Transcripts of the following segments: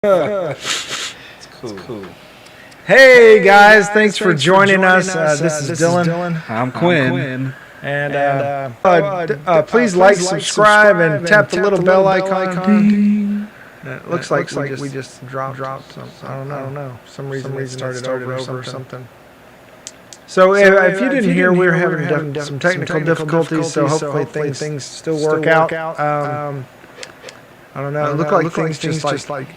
It's cool. Hey guys, thanks for joining us. This is Dylan. I'm Quinn. And please like, subscribe, and tap the little bell icon. It looks like we just dropped something. I don't know. Some reason it started over or something. So if you didn't hear, we were having some technical difficulties, so hopefully things still work out. I don't know. It looked like things just like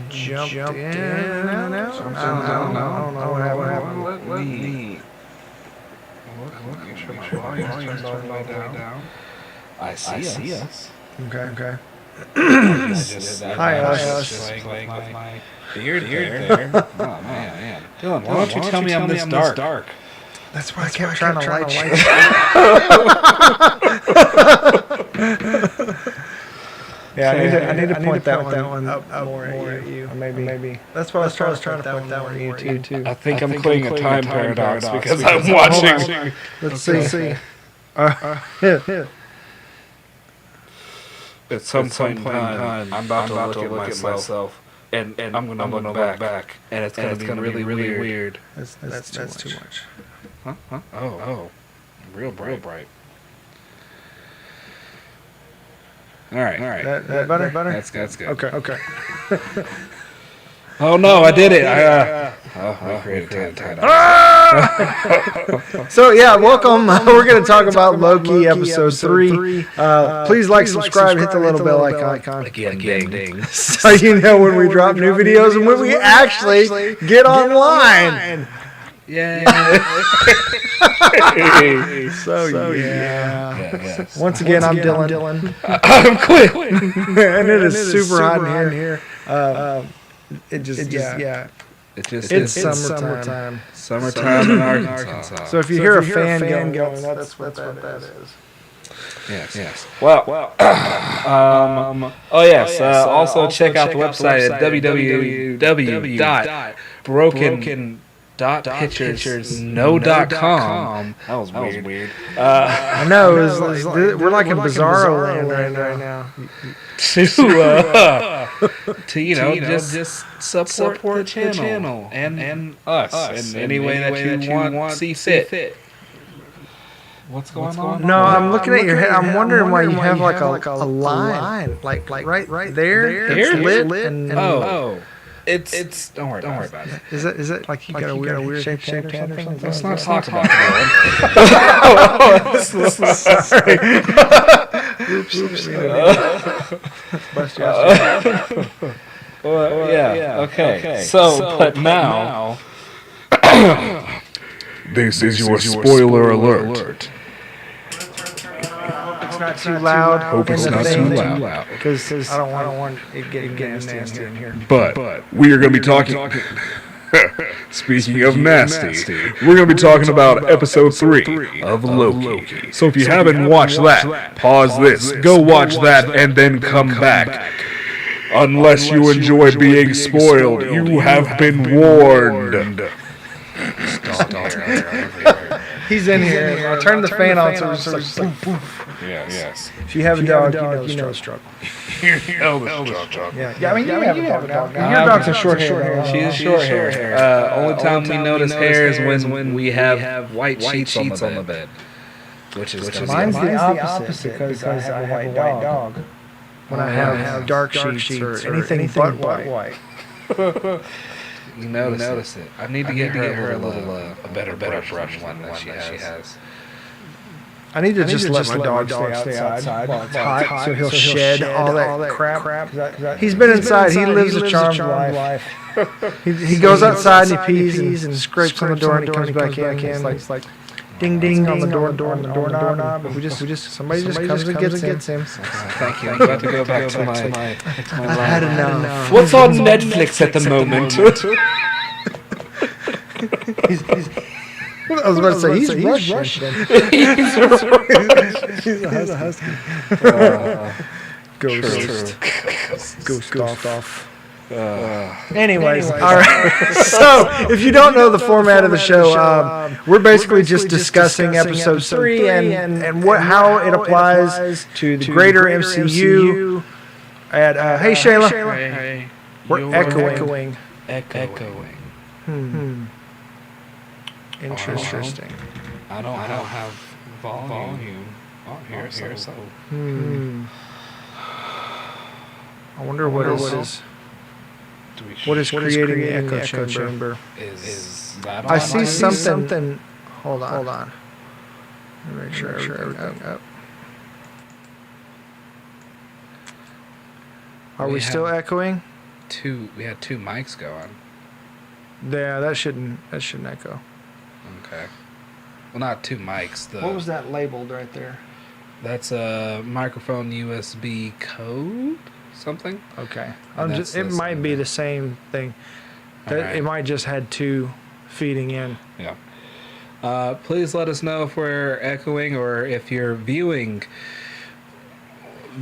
jumped in and out. I don't know what happened. Let me make sure my volume turns all the way down. I see us. Okay. Hi, us. Playing with my beard there. Oh, man. Dylan, why don't you tell me I'm this dark? That's why I kept trying to light you. Yeah, I need to point that one up more at you. Or maybe. That's why I was trying to point that one at you too. I think I'm playing a time paradox because I'm watching. Let's see. At some point in time, I'm about to look at myself, and I'm going to look back, and it's going to be really weird. That's too much. Huh? Oh. Real bright. All right. That better? That's good. Okay. Oh no, I did it. I created time. So yeah, welcome. We're going to talk about Loki episode 3. Please like, subscribe, hit the little bell icon. Again, ding. So you know when we drop new videos and when we actually get online. Yeah. So yeah. Yes. Once again, I'm Dylan. I'm Quinn. And it is super hot in here. It's summertime. Summertime in Arkansas. So if you hear a fan going, that's what that is. Yes. Well. Also check out the website at www.broken.pictures.com. That was weird. I know. We're like in Bizarro land right now. to just support the channel and us in any way that you want to see fit. What's going on? No, I'm looking at your head. I'm wondering why you have like a line, like right there. It's lit and It's don't worry about it. Is it like you got a weird shaped head or something? Let's not talk about it. Okay. So, but now, this is your spoiler alert. It's not too loud. Hope it's not too loud. Because I don't want it getting nasty in here. But we are going to be talking. Speaking of nasty, we're going to be talking about episode 3 of Loki. So if you haven't watched that, pause this, go watch that, and then come back. Unless you enjoy being spoiled, you have been warned. He's in here. I'll turn the fan on so it's like poof. Yes. If you have a dog, you know the struggle. You know the struggle. Yeah, I mean, you have a dog now. Your dog's a short hair. She's short hair. Only time we notice hair is when we have white sheets on the bed. Which is mine's the opposite because I have a white dog. When I have dark sheets or anything but white. You notice it. I need to get her a better brush one that she has. I need to just let my dog stay outside while it's hot, so he'll shed all that crap. He's been inside. He lives a charmed life. He goes outside and he pees and scrapes on the door and he comes back in. It's like ding ding on the doorknob. Somebody just comes and gets him. Thank you. I'm about to go back to my I had enough. What's on Netflix at the moment? I was about to say, he's Russian. He's a husky. Ghost off. Anyways, all right. So, if you don't know the format of the show, we're basically just discussing episode 3 and how it applies to the greater MCU. Hey, Shayla. Hey. We're echoing. Echoing. Interesting. I don't have volume on here, so. I wonder what is creating the echo chamber. Is that I see something. Hold on. Let me make sure everything up. Are we still echoing? We had two mics going. Yeah, that shouldn't echo. Okay. Well, not two mics. What was that labeled right there? That's a microphone USB code, something. Okay. And It might be the same thing. Alright. It might just had two feeding in. Yeah. Please let us know if we're echoing or if you're viewing.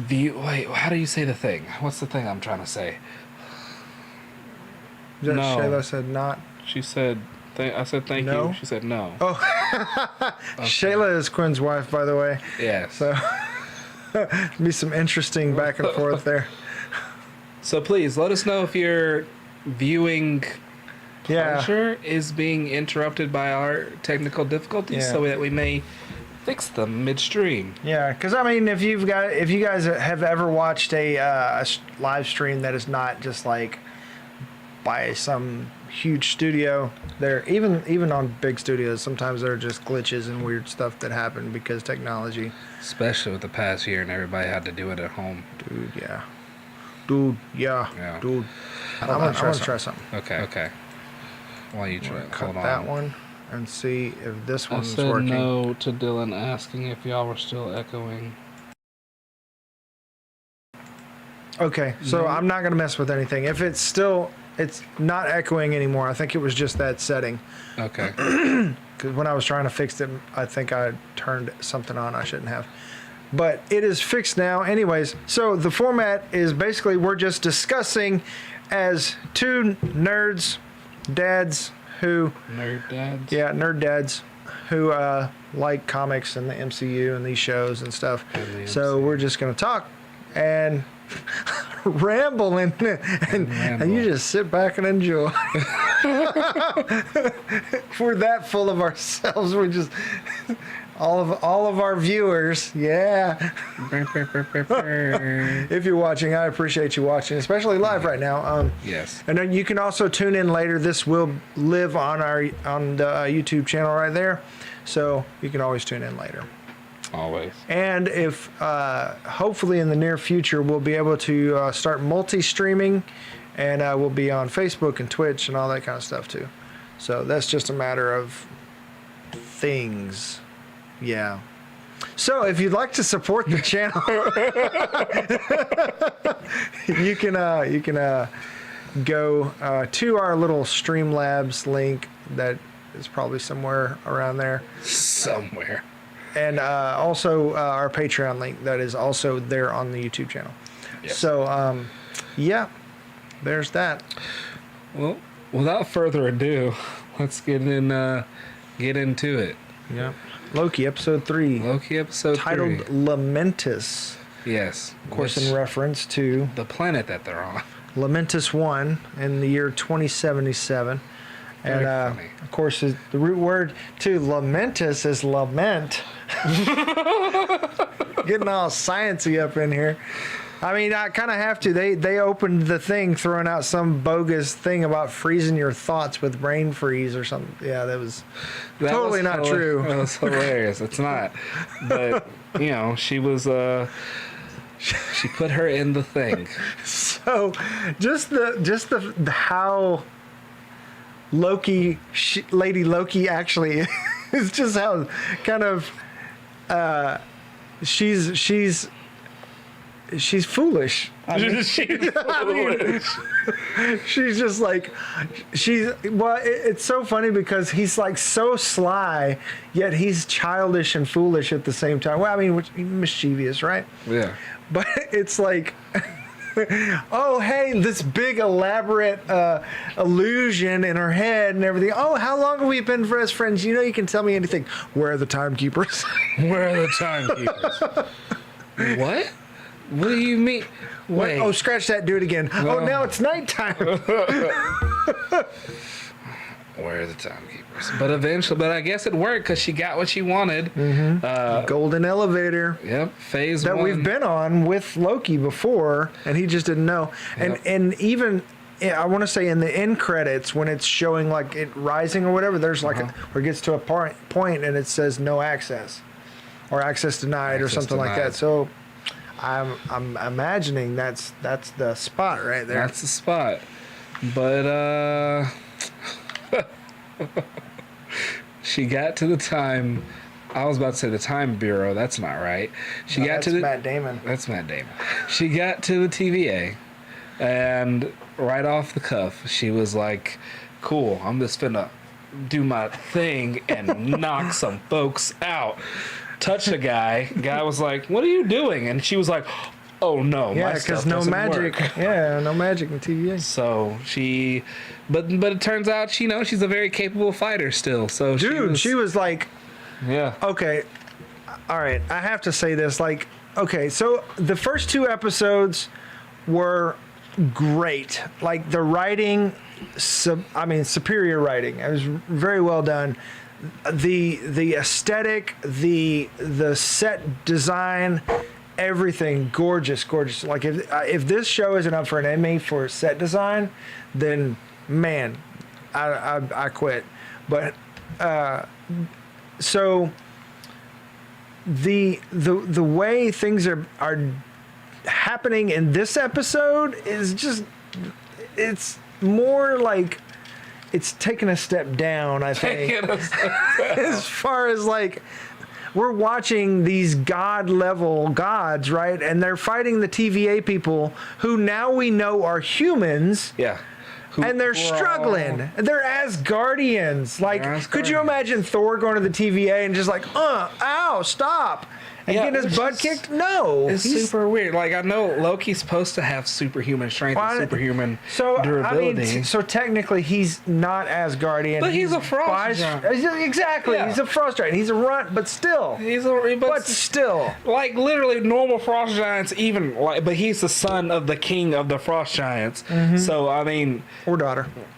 Wait, how do you say the thing? What's the thing I'm trying to say? No. Shayla said not. She said, I said thank No? you. She said no. Oh, Shayla is Quinn's wife, by the way. Yes. So, be some interesting back and forth there. So please let us know if your viewing Yeah. pleasure is being interrupted by our technical difficulties, Yeah. so that we may fix them midstream. Yeah, because I mean, if you guys have ever watched a live stream that is not just like by some huge studio, there even on big studios, sometimes there are just glitches and weird stuff that happen because technology. Especially with the past year and everybody had to do it at home. Dude, yeah. Yeah. Dude. I'm gonna try something. Okay. While you I'm try, gonna cut hold on. that one and see if this I one's said working. no to Dylan asking if y'all were still echoing. Okay, so No. I'm not gonna mess with anything. If it's not echoing anymore. I think it was just that setting. Okay. Because when I was trying to fix it, I think I turned something on I shouldn't have. But it is fixed now. Anyways, so the format is basically we're just discussing as two nerds, dads who... Nerd dads? Yeah, nerd dads who like comics and the MCU and these shows and stuff. And the So MCU. we're just going to talk and ramble and you just sit back and enjoy. We're that full of ourselves. We're just all of our viewers. Yeah. If you're watching, I appreciate you watching, especially live right now. Yes. And then you can also tune in later. This will live on the YouTube channel right there, so you can always tune in later. Always. And if hopefully in the near future we'll be able to start multi-streaming, and we'll be on Facebook and Twitch and all that kind of stuff too. So that's just a matter of things. Yeah. So if you'd like to support the channel, you can go to our little Streamlabs link that is probably somewhere around there. Somewhere. And also our Patreon link that is also there on the YouTube channel. Yes. So, yeah, there's that. Well, without further ado, let's get into it. Yeah. Loki, episode 3. Loki episode titled 3. Lamentis. Yes. Of course, Which- in reference to the planet that they're on. Lamentis 1 in the year 2077. And, Very funny. of course, the root word to Lamentis is lament. Getting all sciencey up in here. I mean, I kind of have to. They opened the thing throwing out some bogus thing about freezing your thoughts with brain freeze or something. Yeah, that was totally not true. That was hilarious. It's not. But, she was... she put her in the thing. So, just the how Loki, Lady Loki actually is just how kind of she's foolish. I mean, she's just like it's so funny because he's like so sly, yet he's childish and foolish at the same time. Well, I mean, mischievous, right? Yeah. But it's like, oh, hey, this big elaborate illusion in her head and everything. Oh, how long have we been best friends? You can tell me anything. Where are the timekeepers? Where are the timekeepers? What? What do you mean? Wait. Oh, scratch that, do it again. No. Oh, now it's nighttime. Where are the timekeepers? But eventually, I guess it worked because she got what she wanted. Golden elevator. Yep, phase That 1. we've been on with Loki before, and he just didn't know. And even I want to say in the end credits when it's showing like it rising or whatever, there's like where it gets to a point and it says no access or access denied or something like that. So I'm imagining that's the spot right there. That's the spot. But she got to the time. I was about to say the time bureau. That's not right. She got to the Matt Damon. That's Matt Damon. She got to the TVA, and right off the cuff, she was like, "Cool, I'm just finna do my thing and knock some folks out." Touched a guy. Guy was like, "What are you doing?" And she was like, "Oh no, Yeah, my because stuff no doesn't magic. work." Yeah, no magic in TVA. So she, but it turns out she's a very capable fighter still. So Dude, she was like, yeah. okay, all right, I have to say this. Like, okay, so the first 2 episodes were great. Like the writing, superior writing. It was very well done. The aesthetic, the set design, everything gorgeous. Like if this show isn't up for an Emmy for set design, then man, I quit. But so the way things are happening in this episode is just, it's more like it's taken a step down, I think. As far as like, we're watching these god-level gods, right? And they're fighting the TVA people who now we know are humans. Yeah. And they're struggling. They're Asgardians. Like, could you imagine Thor going to the TVA and just like, ow, stop. And getting his butt kicked? No. It's super weird. Like, I know Loki's supposed to have superhuman strength and superhuman durability. I mean, so technically he's not Asgardian. But he's a frost giant. Exactly. Yeah. He's a frost giant. He's a runt, but still. But still. Like, literally, normal frost giants even, like, but he's the son of the king of the frost giants. So, I mean...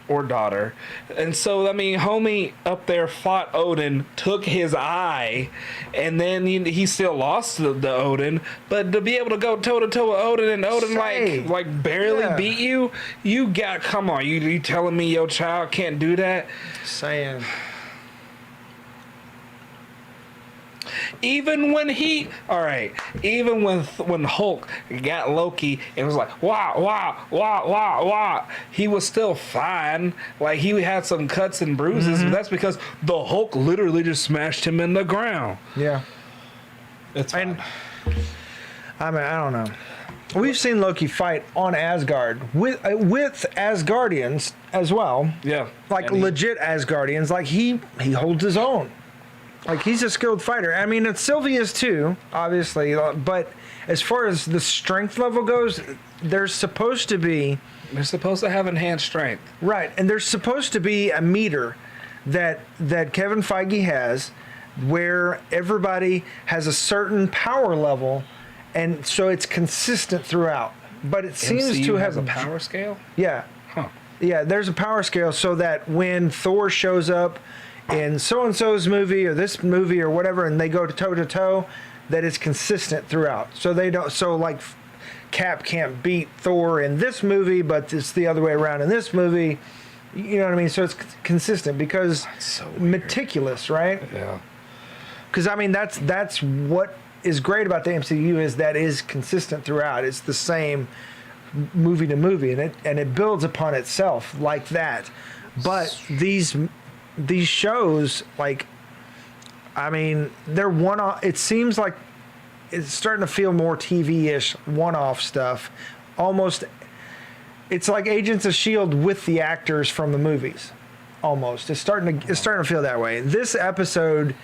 Or daughter. And so, I mean, homie up there fought Odin, took his eye, and then he still lost the Odin. But to be able to go toe to toe with Odin and Odin like barely beat you got, come on, you telling me your child can't do that? Saying. Even when Hulk got Loki and was like, wah, he was still fine. Like, he had some cuts and bruises, but that's because the Hulk literally just smashed him in the ground. Yeah. It's fine. I mean, I don't know. We've seen Loki fight on Asgard with Asgardians as well. Yeah. Like legit Asgardians. Like he holds his own. Like, he's a skilled fighter. I mean, it's Sylvia's too, obviously. But as far as the strength level goes, they're supposed to have enhanced strength. Right. And there's supposed to be a meter that Kevin Feige has where everybody has a certain power level, and so it's consistent throughout. But it seems to have a power scale? Yeah. Huh. Yeah, there's a power scale so that when Thor shows up in so-and-so's movie or this movie or whatever, and they go toe-to-toe, that it's consistent throughout. So they don't, so like Cap can't beat Thor in this movie, but it's the other way around in this movie. You know what I mean? So it's consistent because meticulous, right? Yeah. Because, I mean, that's what is great about the MCU is that is consistent throughout. It's the same movie to movie, and it builds upon itself like that. But these shows, like, I mean, they're one-off. It seems like it's starting to feel more TV-ish, one-off stuff. Almost, it's like Agents of S.H.I.E.L.D. with the actors from the movies. Almost, it's starting to feel that way. This episode,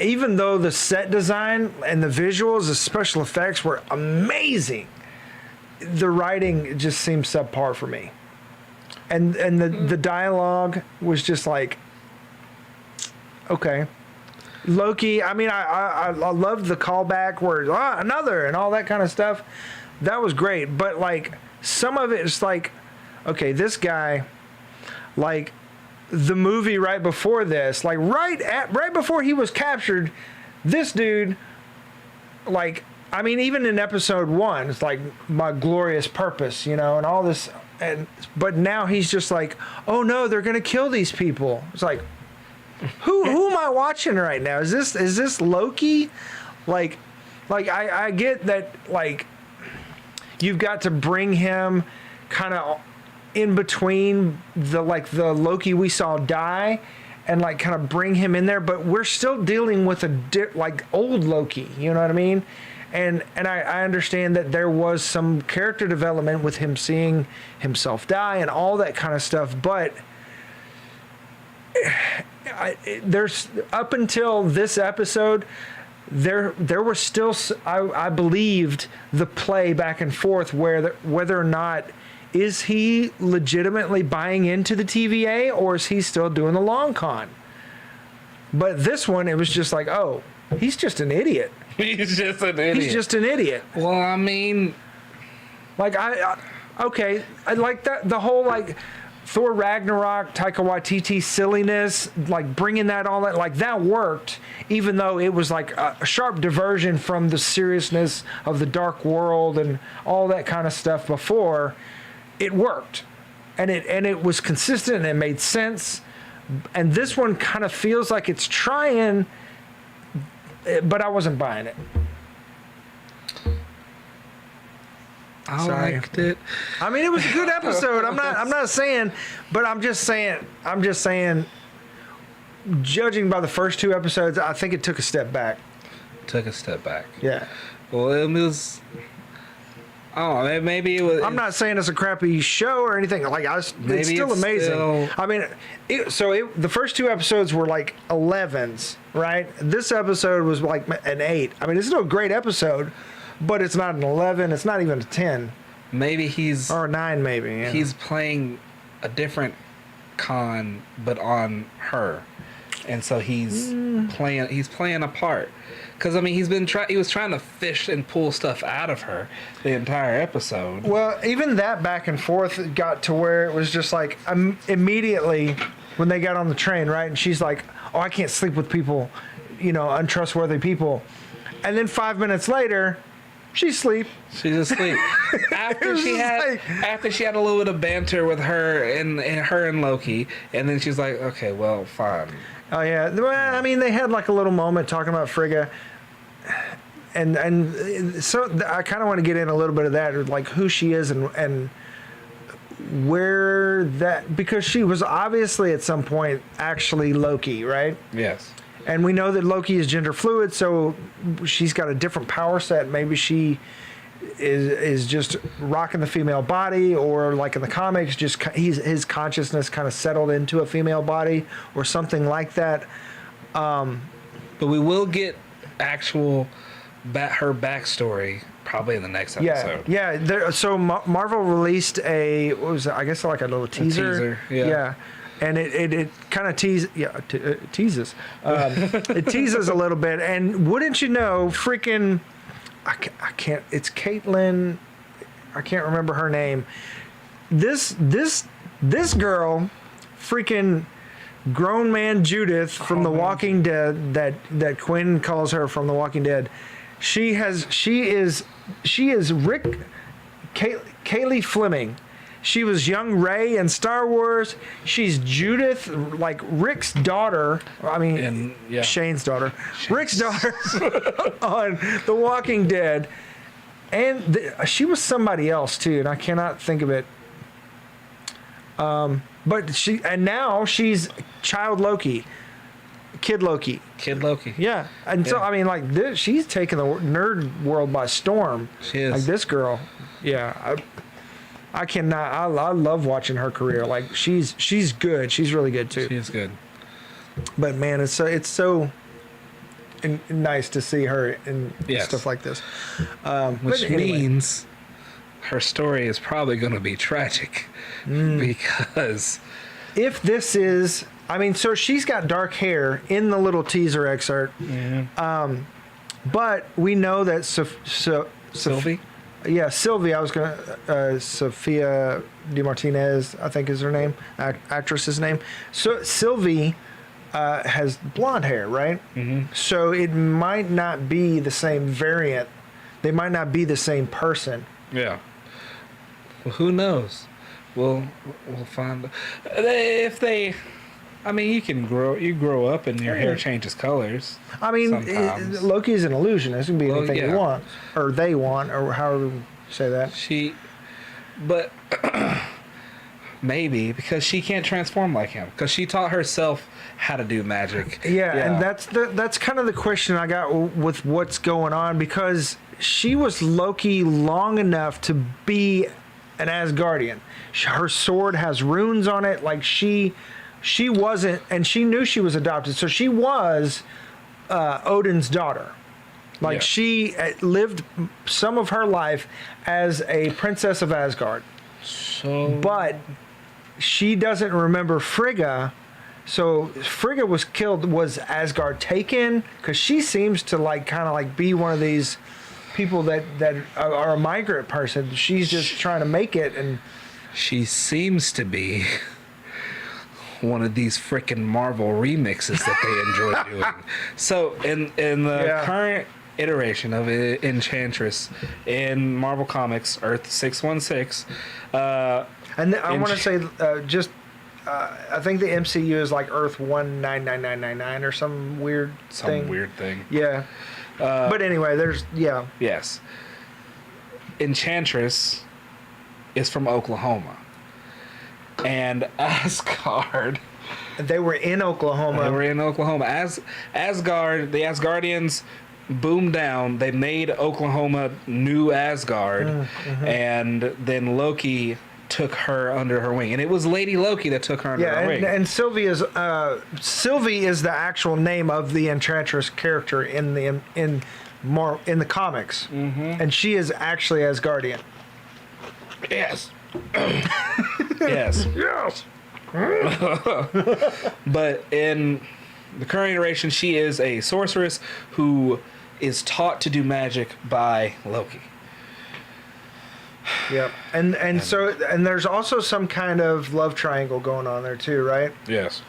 even though the set design and the visuals, the special effects were amazing, the writing just seems subpar for me. And the dialogue was just like, okay. Loki. I mean, I loved the callback where another and all that kind of stuff. That was great, but like some of it is like, okay, this guy, like the movie right before this, like right before he was captured, this dude, like, I mean, even in episode 1, it's like my glorious purpose, and all this, but now he's just like, oh no, they're gonna kill these people. It's like, who am I watching right now? Is this Loki? Like I get that, like, you've got to bring him kind of in between the Loki we saw die, and like kind of bring him in there, but we're still dealing with like old Loki, you know what I mean? And I understand that there was some character development with him seeing himself die and all that kind of stuff, but there's up until this episode, there was still, I believed, the play back and forth whether or not is he legitimately buying into the TVA or is he still doing the long con. But this one, it was just like, oh, he's just an idiot. He's just an idiot. Well, I mean, like okay, I like that, the whole like Thor Ragnarok, Taika Waititi silliness, like bringing that all that, like that worked, even though it was like a sharp diversion from the seriousness of the Dark World and all that kind of stuff before. It worked, and it was consistent and it made sense. And this one kind of feels like it's trying, but I wasn't buying it. I liked it. I mean, it was a good episode. I'm not saying, but I'm just saying, judging by the first 2 episodes, I think it took a step back. Yeah. Well, it was. Oh, maybe it was. I'm not saying it's a crappy show or anything. Like it's still amazing. I mean, the first 2 episodes were like 11s, right? This episode was like an 8. I mean, it's still a great episode, but it's not an 11. It's not even a 10. Maybe or a 9. Maybe he's playing a different con, but on her, and so he's playing a part. Because I mean, he was trying to fish and pull stuff out of her the entire episode. Well, even that back and forth got to where it was just like immediately when they got on the train, right? And she's like, "Oh, I can't sleep with people, untrustworthy people." And then 5 minutes later, she's asleep. After she had a little bit of banter with her and Loki, and then she's like, "Okay, well, fine." Oh yeah, well, I mean, they had like a little moment talking about Frigga, and so I kind of want to get in a little bit of that, like who she is and where that, because she was obviously at some point actually Loki, right? Yes. And we know that Loki is gender fluid, so she's got a different power set. Maybe she is just rocking the female body, or like in the comics, just his consciousness kind of settled into a female body or something like that. But we will get actual her backstory probably in the next episode. Yeah. So Marvel released I guess like a little teaser. Yeah. And it kind of teases. It teases a little bit, and wouldn't you know, freaking. I can't. It's Caitlin. I can't remember her name. This girl, freaking grown man Judith from The Walking Dead. That Quinn calls her from The Walking Dead. She is Kaylee Fleming. She was young Rey in Star Wars. She's Judith, like Rick's daughter. I mean, Shane's daughter. Rick's daughter on The Walking Dead. And she was somebody else too, and I cannot think of it. But now she's Child Loki. Kid Loki. Yeah. And so, I mean, like, she's taking the nerd world by storm. She is. Like, this girl. Yeah. I cannot. I love watching her career. Like, she's good. She's really good too. She is good. But man, it's so nice to see her in stuff like this. Which means her story is probably going to be tragic because if this is, I mean, so she's got dark hair in the little teaser excerpt. But we know that Sylvie? Yeah, Sylvie. I was gonna Sophia Di Martinez, I think is her name, actress's name. So Sylvie has blonde hair, right? Mm-hmm. So it might not be the same variant. They might not be the same person. Yeah. Well, who knows? We'll find if they. I mean, you grow up and your hair changes colors. I mean, Loki is an illusionist. It can be anything you want, or they want, or however you say that. But maybe because she can't transform like him, because she taught herself how to do magic. Yeah, and that's kind of the question I got with what's going on, because she was Loki long enough to be an Asgardian. Her sword has runes on it, like she wasn't, and she knew she was adopted, so she was Odin's daughter. Like she lived some of her life as a princess of Asgard. But she doesn't remember Frigga. So Frigga was killed. Was Asgard taken? Because she seems to kind of be one of these people that are a migrant person. She's just trying to make it, and she seems to be one of these frickin' Marvel remixes that they enjoy doing. So in the current iteration of Enchantress in Marvel Comics, Earth 616, and I want to say I think the MCU is like Earth 199999 or some weird thing. Yeah. But anyway, Yes. Enchantress is from Oklahoma. And Asgard. They were in Oklahoma. Asgard, the Asgardians boomed down. They made Oklahoma new Asgard. Mm-hmm. And then Loki took her under her wing. And it was Lady Loki that took her under her wing. And Sylvie is the actual name of the Enchantress character in the comics. Mm-hmm. And she is actually Asgardian. Yes. Yes. But in the current iteration, she is a sorceress who is taught to do magic by Loki. Yep. And there's also some kind of love triangle going on there too, right? Yes.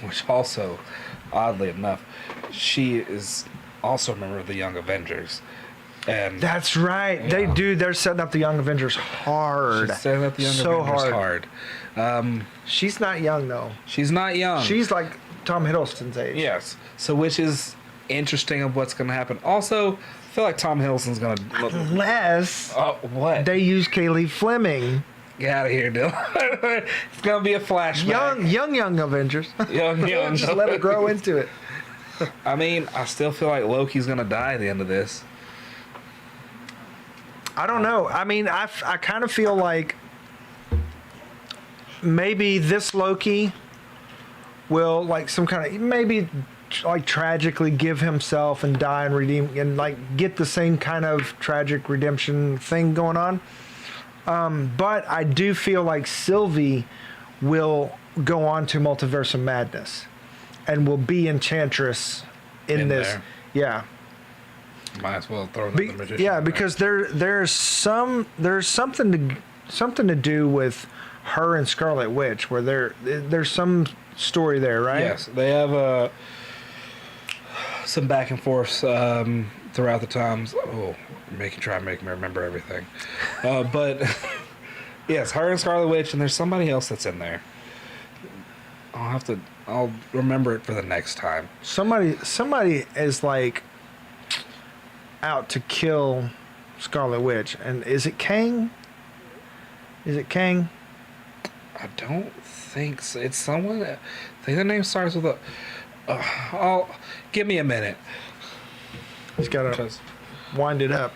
Which also, oddly enough, she is also a member of the Young Avengers. And that's right. Yeah. They're setting up the Young Avengers hard. She's setting up the Young Avengers hard. She's not young though. She's not young. She's like Tom Hiddleston's age. Yes. So which is interesting of what's going to happen. Also, I feel like Tom Hiddleston's going to... Unless... what? They use Kaylee Fleming. Get out of here, Dylan. It's going to be a flashback. Young Avengers. Young. Just let her grow into it. I mean, I still feel like Loki's going to die at the end of this. I don't know. I mean, I kind of feel like maybe this Loki will tragically give himself and die and redeem and get the same kind of tragic redemption thing going on. But I do feel like Sylvie will go on to Multiverse of Madness and will be Enchantress in this. There. Yeah. Might as well throw the magician. Yeah, because there's something to do with her and Scarlet Witch, where there's some story there, right? Yes, they have some back and forth throughout the times. Oh, try and make me remember everything. But yes, her and Scarlet Witch, and there's somebody else that's in there. I'll remember it for the next time. Somebody is out to kill Scarlet Witch, and is it Kang? I don't think so. It's someone. I think the name starts with a. Give me a minute. He's got to wind it up.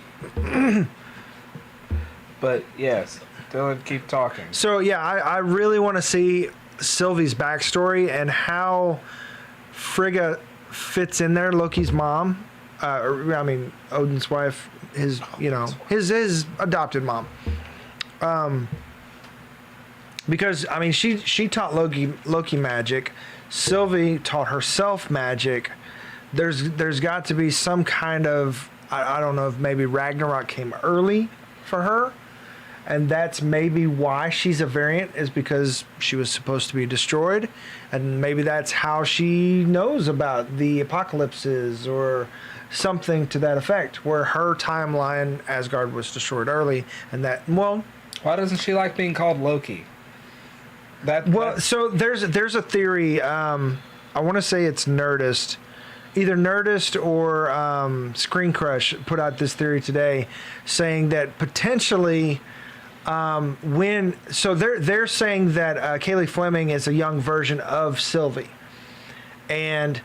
But yes, Dylan, keep talking. So yeah, I really want to see Sylvie's backstory and how Frigga fits in there. Loki's mom. Odin's wife, his adopted mom. Because I mean, she taught Loki magic. Sylvie taught herself magic. There's got to be some kind of, I don't know if maybe Ragnarok came early for her, and that's maybe why she's a variant, is because she was supposed to be destroyed, and maybe that's how she knows about the apocalypses or something to that effect, where her timeline, Asgard was destroyed early, and that, well, why doesn't she like being called Loki? So there's a theory. I want to say it's Nerdist, either Nerdist or Screen Crush put out this theory today, saying that potentially they're saying that Kaylee Fleming is a young version of Sylvie, and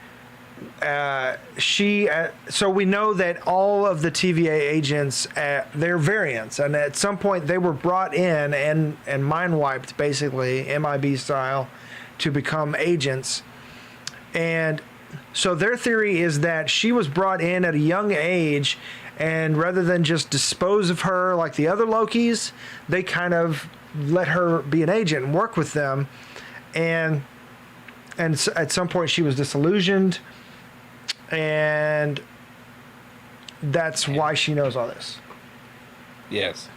so we know that all of the TVA agents, they're variants, and at some point they were brought in and mind wiped, basically MIB style, to become agents. And so their theory is that she was brought in at a young age, and rather than just dispose of her like the other Lokis, they kind of let her be an agent and work with them. And so at some point she was disillusioned, and that's why she knows all this. Yes.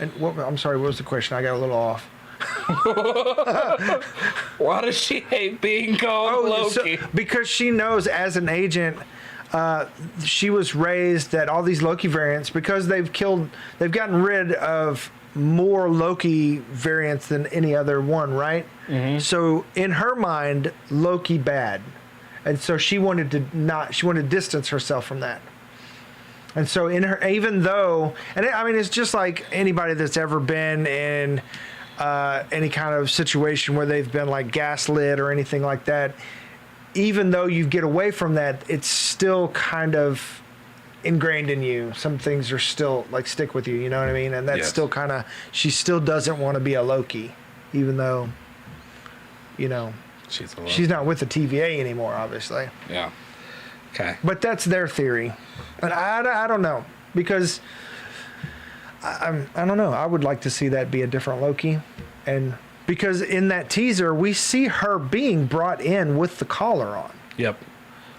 And I'm sorry, what was the question? I got a little off. Why does she hate being called Loki? Because she knows as an agent, she was raised that all these Loki variants, because they've gotten rid of more Loki variants than any other one, right? Mm-hmm. So in her mind, Loki bad. And so she wanted to distance herself from that. And so in her, even though, and I mean, it's just like anybody that's ever been in any kind of situation where they've been like gaslit or anything like that, even though you get away from that, it's still kind of ingrained in you. Some things are still like stick with you, you know what I mean? And that's still kind of, she still doesn't want to be a Loki, even though, you know, she's not with the TVA anymore, obviously. Yeah. Okay. But that's their theory. And I don't know, because I don't know. I would like to see that be a different Loki. And because in that teaser, we see her being brought in with the collar on. Yep.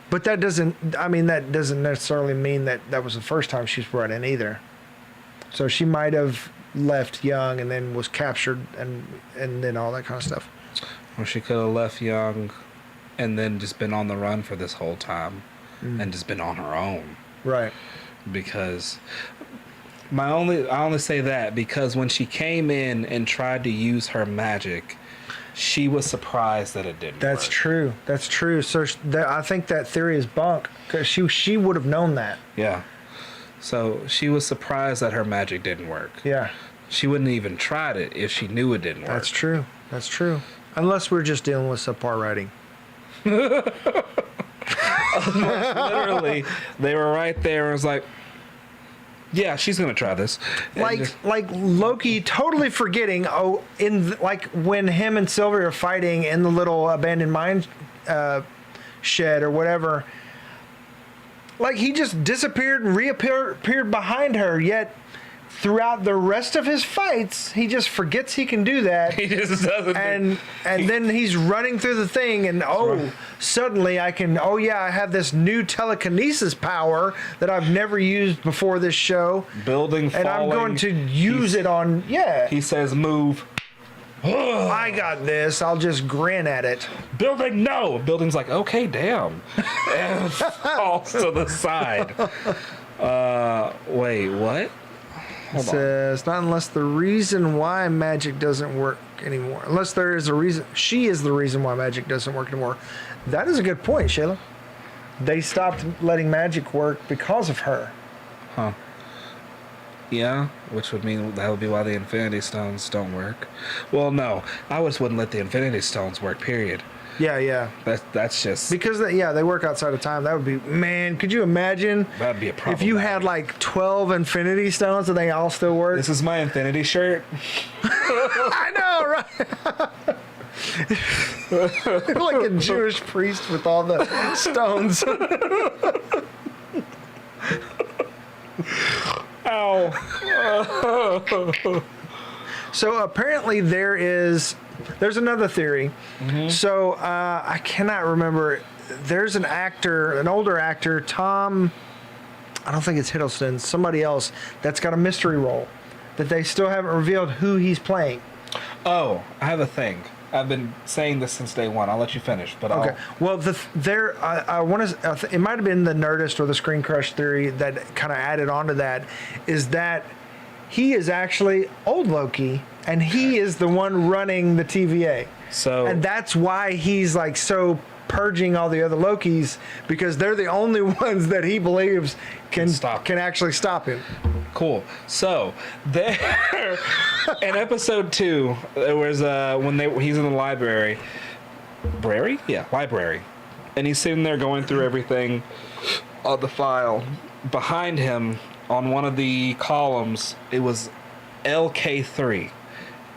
But that doesn't necessarily mean that was the first time she's brought in either. So she might have left young and then was captured and then all that kind of stuff. Or she could have left young and then just been on the run for this whole time and just been on her own. Right. Because I only say that because when she came in and tried to use her magic, she was surprised that it didn't That's work. true. That's true. So I think that theory is bunk, because she would have known that. Yeah. So she was surprised that her magic didn't work. Yeah. She wouldn't even tried it if she knew it didn't work. That's true. That's true. Unless we're just dealing with subpar writing. Literally, they were right there and was like, yeah, she's gonna try this. Like Loki totally forgetting, like when him and Sylvie are fighting in the little abandoned mine shed or whatever, like he just disappeared and reappeared behind her, yet throughout the rest of his fights, he just forgets he can do that. He just doesn't. And then he's running through the thing, and suddenly I can. Oh yeah, I have this new telekinesis power that I've never used before this show. Building falling. And I'm going to use it on. Yeah. He says, "Move." I got this. I'll just grin at it. Building, no. Building's like, okay, damn, and falls to the side. Wait, what? It says, not unless the reason why magic doesn't work anymore. Unless there is a reason. She is the reason why magic doesn't work anymore. That is a good point, Shayla. They stopped letting magic work because of her. Huh. Yeah, which would mean that would be why the Infinity Stones don't work. Well, no. I just wouldn't let the Infinity Stones work, period. Yeah. That's just... Because, they work outside of time. That would be... Man, could you imagine... That'd be a problem. If you had, like, 12 Infinity Stones and they all still work? This is my Infinity shirt. I know, right? Like a Jewish priest with all the stones. Ow. So apparently there's another theory. So I cannot remember. There's an actor, an older actor, Tom. I don't think it's Hiddleston. Somebody else that's got a mystery role that they still haven't revealed who he's playing. Oh, I have a thing. I've been saying this since day one. I'll let you finish, but Okay. Well, I want to. It might have been the Nerdist or the Screen Crush theory that kind of added onto that. Is that he is actually old Loki, and he is the one running the TVA. So, and that's why he's like so purging all the other Lokis, because they're the only ones that he believes can actually stop him. Cool. So there, in episode 2, there was he's in the library, library, and he's sitting there going through everything on the file. Behind him, on one of the columns, it was LK3,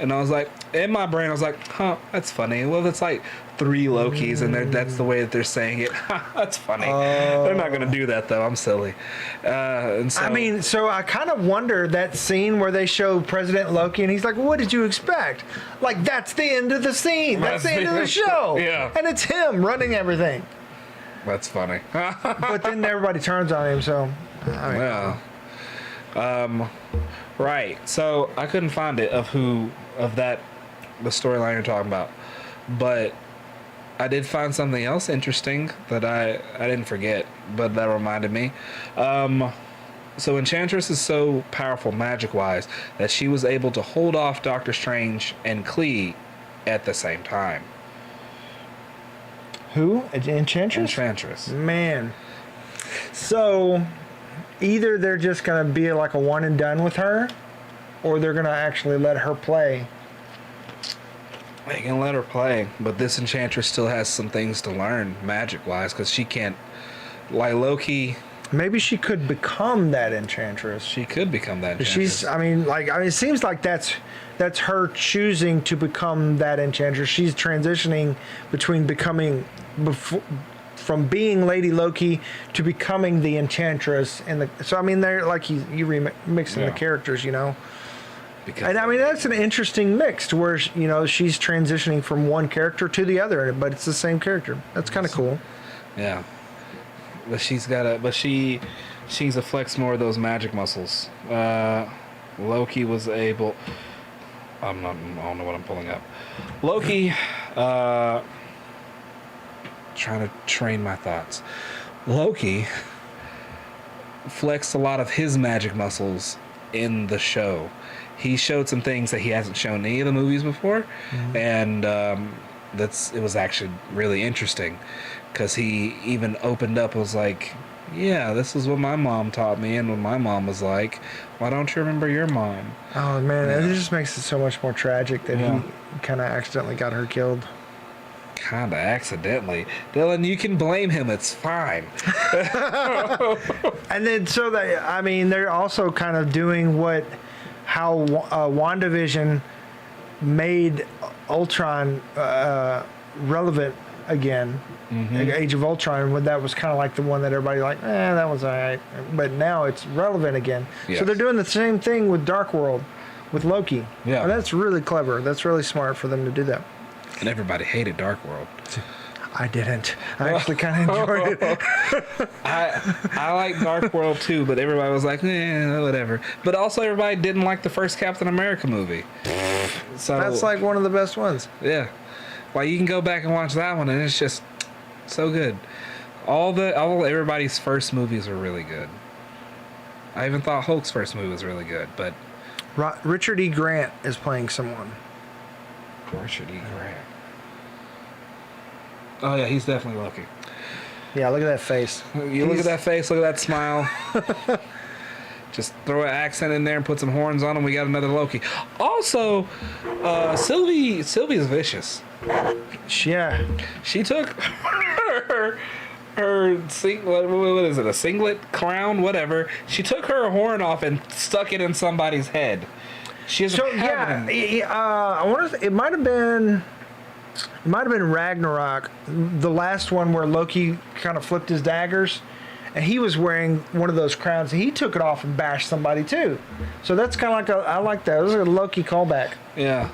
and I was like, in my brain, I was like, huh, that's funny. Well, it's like 3 Lokis, and that's the way that they're saying it. That's funny. They're not going to do that, though. I'm silly. And so, I mean, so I kind of wonder that scene where they show President Loki, and he's like, what did you expect? Like, that's the end of the scene. That's the end of the show. Yeah. And it's him running everything. That's funny. But then everybody turns on him, so... I mean, yeah. Right. So I couldn't find it the storyline you're talking about. But I did find something else interesting that I didn't forget, but that reminded me. So Enchantress is so powerful magic-wise that she was able to hold off Doctor Strange and Klee at the same time. Who? Enchantress? Enchantress. Man. So either they're just going to be like a one and done with her, or they're going to actually let her play. They can let her play, but this Enchantress still has some things to learn magic-wise, because she can't, like Loki. Maybe she could become that Enchantress. She could become that Enchantress. It seems like that's her choosing to become that Enchantress. She's transitioning between from being Lady Loki to becoming the Enchantress. So I mean, they're like you remixing the characters, you know. And I mean, that's an interesting mix to where, you know, she's transitioning from one character to the other, but it's the same character. That's kind of cool. Yeah. But she needs to flex more of those magic muscles. Loki was able... I don't know what I'm pulling up. Loki... trying to train my thoughts. Loki flexed a lot of his magic muscles in the show. He showed some things that he hasn't shown in any of the movies before, and it was actually really interesting, because he even opened up and was like, yeah, this is what my mom taught me, and what my mom was like, why don't you remember your mom? Oh man, it just makes it so much more tragic that he kind of accidentally got her killed. Kind of accidentally. Dylan, you can blame him, it's fine. And then they're also kind of doing how WandaVision made Ultron relevant again. Age of Ultron, when that was kind of like the one that everybody that was alright, but now it's relevant again. Yes. So they're doing the same thing with Dark World, with Loki. Yeah, and that's really clever. That's really smart for them to do that. And everybody hated Dark World. I didn't. I actually kind of enjoyed it. I like Dark World too, but everybody was like, whatever. But also everybody didn't like the first Captain America movie. So that's like one of the best ones. Yeah. Well, you can go back and watch that one, and it's just so good. Everybody's first movies were really good. I even thought Hulk's first movie was really good, but Richard E. Grant is playing someone. Richard E. Grant. Oh yeah, he's definitely Loki. Yeah, look at that face. Look at that face, look at that smile. Just throw an accent in there and put some horns on him, we got another Loki. Also, Sylvie's vicious. Yeah. She took her what is it, a singlet, crown, whatever. She took her horn off and stuck it in somebody's head. She has I wonder if it might have been Ragnarok, the last one where Loki kind of flipped his daggers, and he was wearing one of those crowns. And he took it off and bashed somebody too. So that's kind of like I like that. It was a Loki callback. Yeah.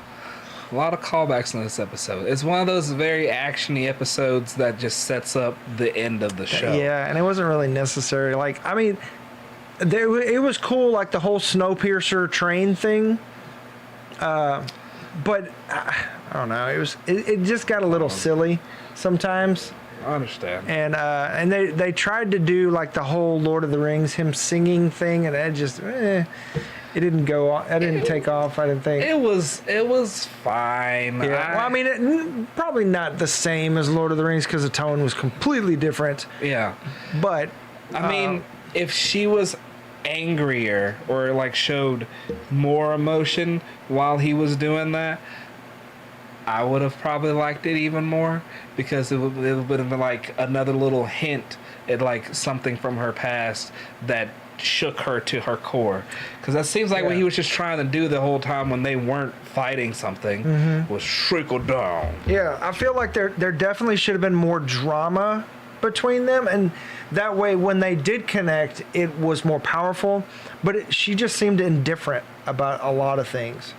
A lot of callbacks in this episode. It's one of those very actiony episodes that just sets up the end of the show. Yeah, and it wasn't really necessary. Like, I mean, it was cool, like the whole Snowpiercer train thing. But I don't know. It just got a little silly sometimes. I understand. And they tried to do like the whole Lord of the Rings, him singing thing, and it just it didn't go on. It didn't take off. I didn't think it was fine. Yeah. Well, I mean, probably not the same as Lord of the Rings because the tone was completely different. Yeah. But I mean, if she was angrier or like showed more emotion while he was doing that, I would have probably liked it even more because it would have been like another little hint at like something from her past that shook her to her core. Because that seems like what he was just trying to do the whole time when they weren't fighting something was trickle down. Yeah, I feel like there definitely should have been more drama between them, and that way when they did connect, it was more powerful. But she just seemed indifferent about a lot of things.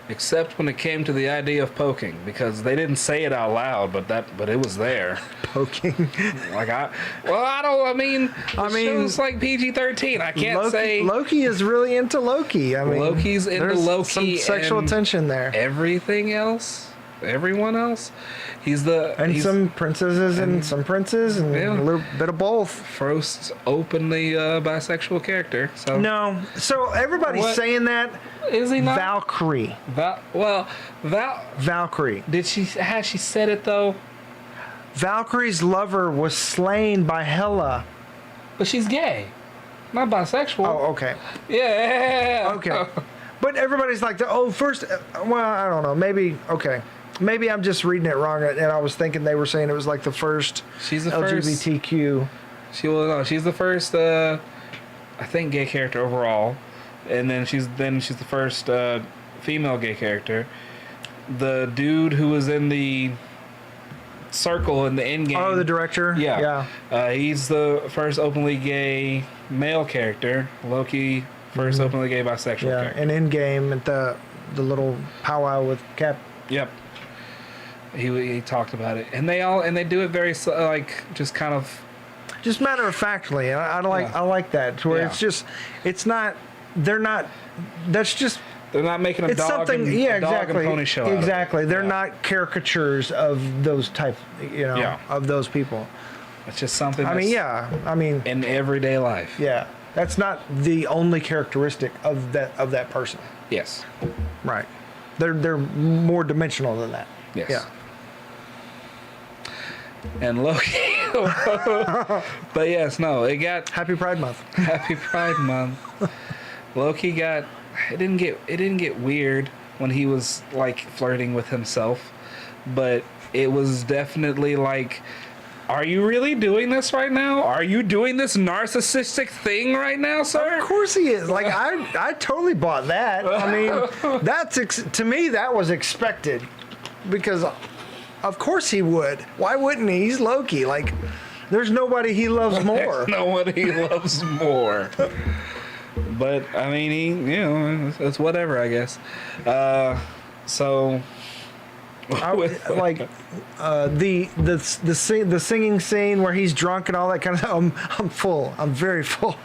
Except when it came to the idea of poking, because they didn't say it out loud, but it was there. Poking. I mean, it's like PG-13. I can't say Loki is really into Loki. I mean, Loki's into Loki. Some sexual tension there. Everything else, everyone else, he's some princesses and some princes and a little bit of both. First openly bisexual character. So no, so everybody's saying that. Is he not? Valkyrie. Valkyrie. Has she said it though? Valkyrie's lover was slain by Hela. But she's gay. Not bisexual. Oh, okay. Yeah. Okay. But everybody's like, first, well, I don't know. Maybe I'm just reading it wrong, and I was thinking they were saying it was like the first LGBTQ. She's the first, I think, gay character overall. And then she's the first female gay character. The dude who was in the circle in the end game. Oh, the director? Yeah. He's the first openly gay male character. Loki, first openly gay bisexual character. And in game at the little powwow with Cap. Yep. He talked about it, and they do it very just kind of just matter of factly. I like that to where it's not. They're not. That's just. They're not making a dog and pony show. Exactly. They're not caricatures of those type. Of those people. It's just something. In everyday life. Yeah, that's not the only characteristic of that person. Yes. Right. They're more dimensional than that. Yes. Yeah. And Loki. But yes, no, it got Happy Pride Month. Happy Pride Month. Loki got it didn't get weird when he was like flirting with himself, but it was definitely like, are you really doing this right now? Are you doing this narcissistic thing right now, sir? Of course he is. Like I totally bought that. I mean, to me that was expected, because of course he would. Why wouldn't he? He's Loki. Like, there's nobody he loves more. There's no one he loves more. But I mean, it's whatever, I guess. So. The singing scene where he's drunk and all that kind of I'm full. I'm very full.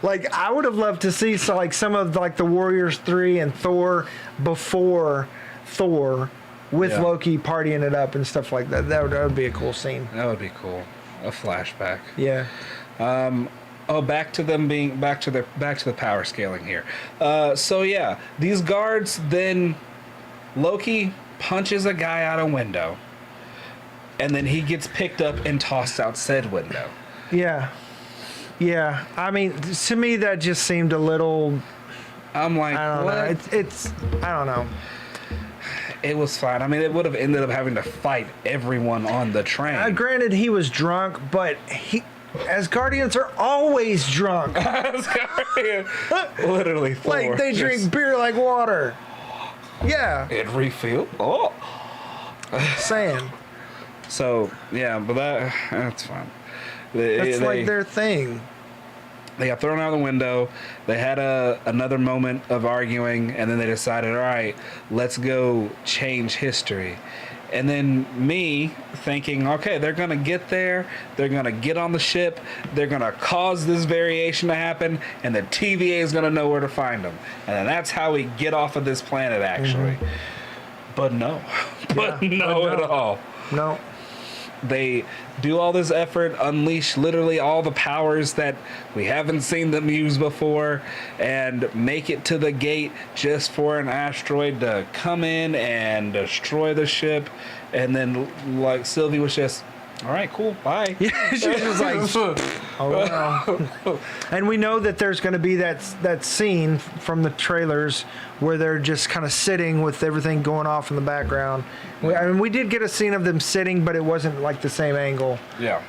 Like, I would have loved to see some of the Warriors 3 and Thor before Thor with Loki partying it up and stuff like that. That would be a cool scene. That would be cool. A flashback. Yeah. Back to the power scaling here. These guards, then Loki punches a guy out a window, and then he gets picked up and tossed out said window. Yeah. I mean, to me that just seemed a little. I'm like, I don't know. It's I don't know. It was fine. I mean, it would have ended up having to fight everyone on the train. Granted, he was drunk, but Asgardians are always drunk. Literally, Thor. Like, they drink beer like water. Yeah. It refill. Oh. Saying. So yeah, but that's fine. That's like their thing. They got thrown out the window. They had another moment of arguing, and then they decided, all right, let's go change history. And then me thinking, okay, they're going to get there. They're going to get on the ship. They're going to cause this variation to happen, and the TVA is going to know where to find them. And then that's how we get off of this planet, actually. But no. But no at all. No. They do all this effort, unleash literally all the powers that we haven't seen them use before, and make it to the gate just for an asteroid to come in and destroy the ship. And then, like, Sylvie was just, all right, cool, bye. Yeah, she was like, oh wow. And we know that there's going to be that scene from the trailers where they're just kind of sitting with everything going off in the background. We did get a scene of them sitting, but it wasn't like the same angle. Yeah.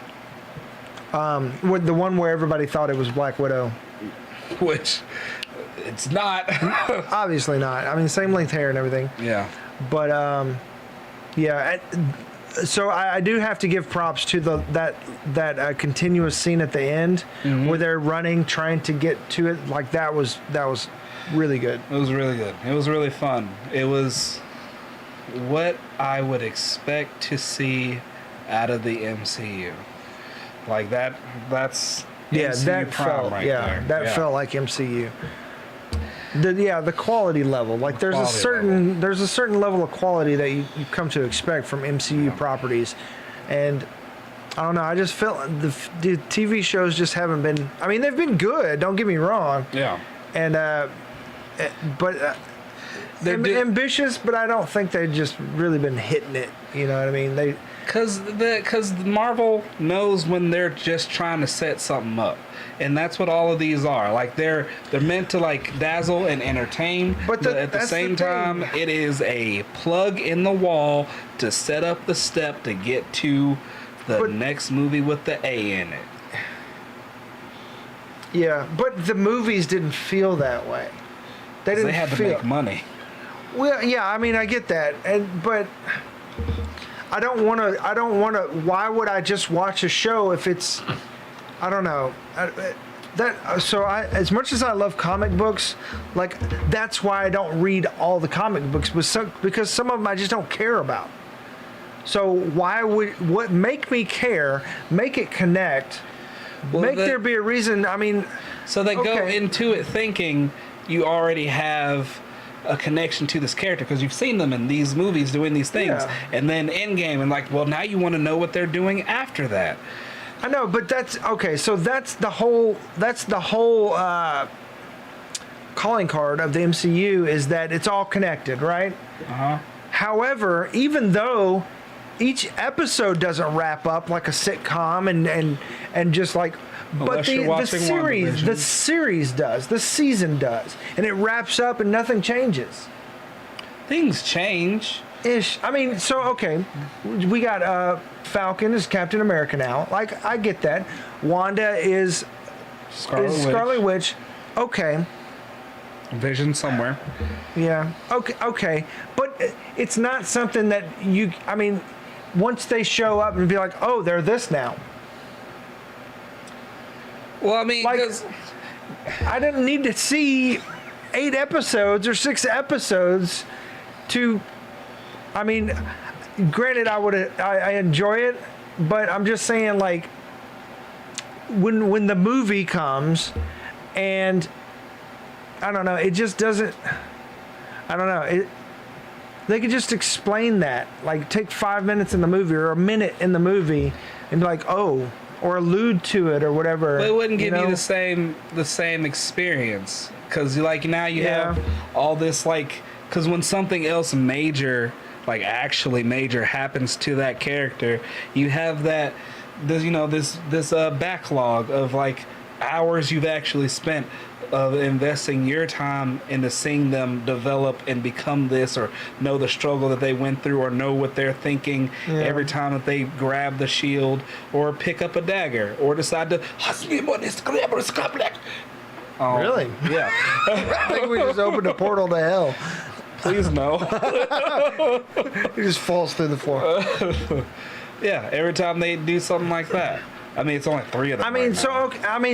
With the one where everybody thought it was Black Widow. Which, it's not. Obviously not. I mean, same length hair and everything. Yeah. But, yeah. So I do have to give props to that continuous scene at the end where they're running, trying to get to it. Like that was really good. It was really good. It was really fun. It was what I would expect to see out of the MCU. Like that's MCU that prime felt right there. That felt like MCU. The quality level, like there's a certain level of quality that you come to expect from MCU properties, and I don't know, I just felt the TV shows just haven't been, I mean, they've been good, don't get me wrong, and but they're ambitious, but I don't think they've just really been hitting it, you know what I mean? Because Marvel knows when they're just trying to set something up, and that's what all of these are. Like they're meant to like dazzle and entertain, but at the same time, it is a plug in the wall to set up the step to get to the next movie with the A in it. Yeah, but the movies didn't feel that way. They had to make money. Well, yeah, I mean, I get that, but I don't want to. Why would I just watch a show if it's? I don't know. As much as I love comic books, like that's why I don't read all the comic books, because some of them I just don't care about. So what make me care? Make it connect. There be a reason. I mean, so they go into it thinking you already have a connection to this character because you've seen them in these movies doing these things, and then Endgame, and like, well, now you want to know what they're doing after that. I know, but that's okay. So that's the whole calling card of the MCU, is that it's all connected, right? However, even though each episode doesn't wrap up like a sitcom and just like, but the series does, the season does, and it wraps up and nothing changes. Things change. Ish. I mean, so okay, we got Falcon is Captain America now. Like, I get that. Wanda is Scarlet Witch. Okay. Vision somewhere. Yeah. Okay. But it's not something that I mean, once they show up and be like, oh, they're this now. Well, I mean, like, I didn't need to see 8 episodes or 6 episodes to. I mean, granted, I enjoy it, but I'm just saying, like, when the movie comes, and I don't know, it just doesn't. I don't know. They could just explain that, like, take 5 minutes in the movie or a minute in the movie, and be like, oh, or allude to it or whatever. But it wouldn't give you the same experience, because like now you have all this, like, because when something else major, like actually major, happens to that character, you have this backlog of like hours you've actually spent of investing your time into seeing them develop and become this, or know the struggle that they went through, or know what they're thinking every time that they grab the shield or pick up a dagger or decide to really? Yeah. I think we just opened a portal to hell. Please no. He just falls through the floor. Yeah, every time they do something like that. I mean, it's only 3 of them.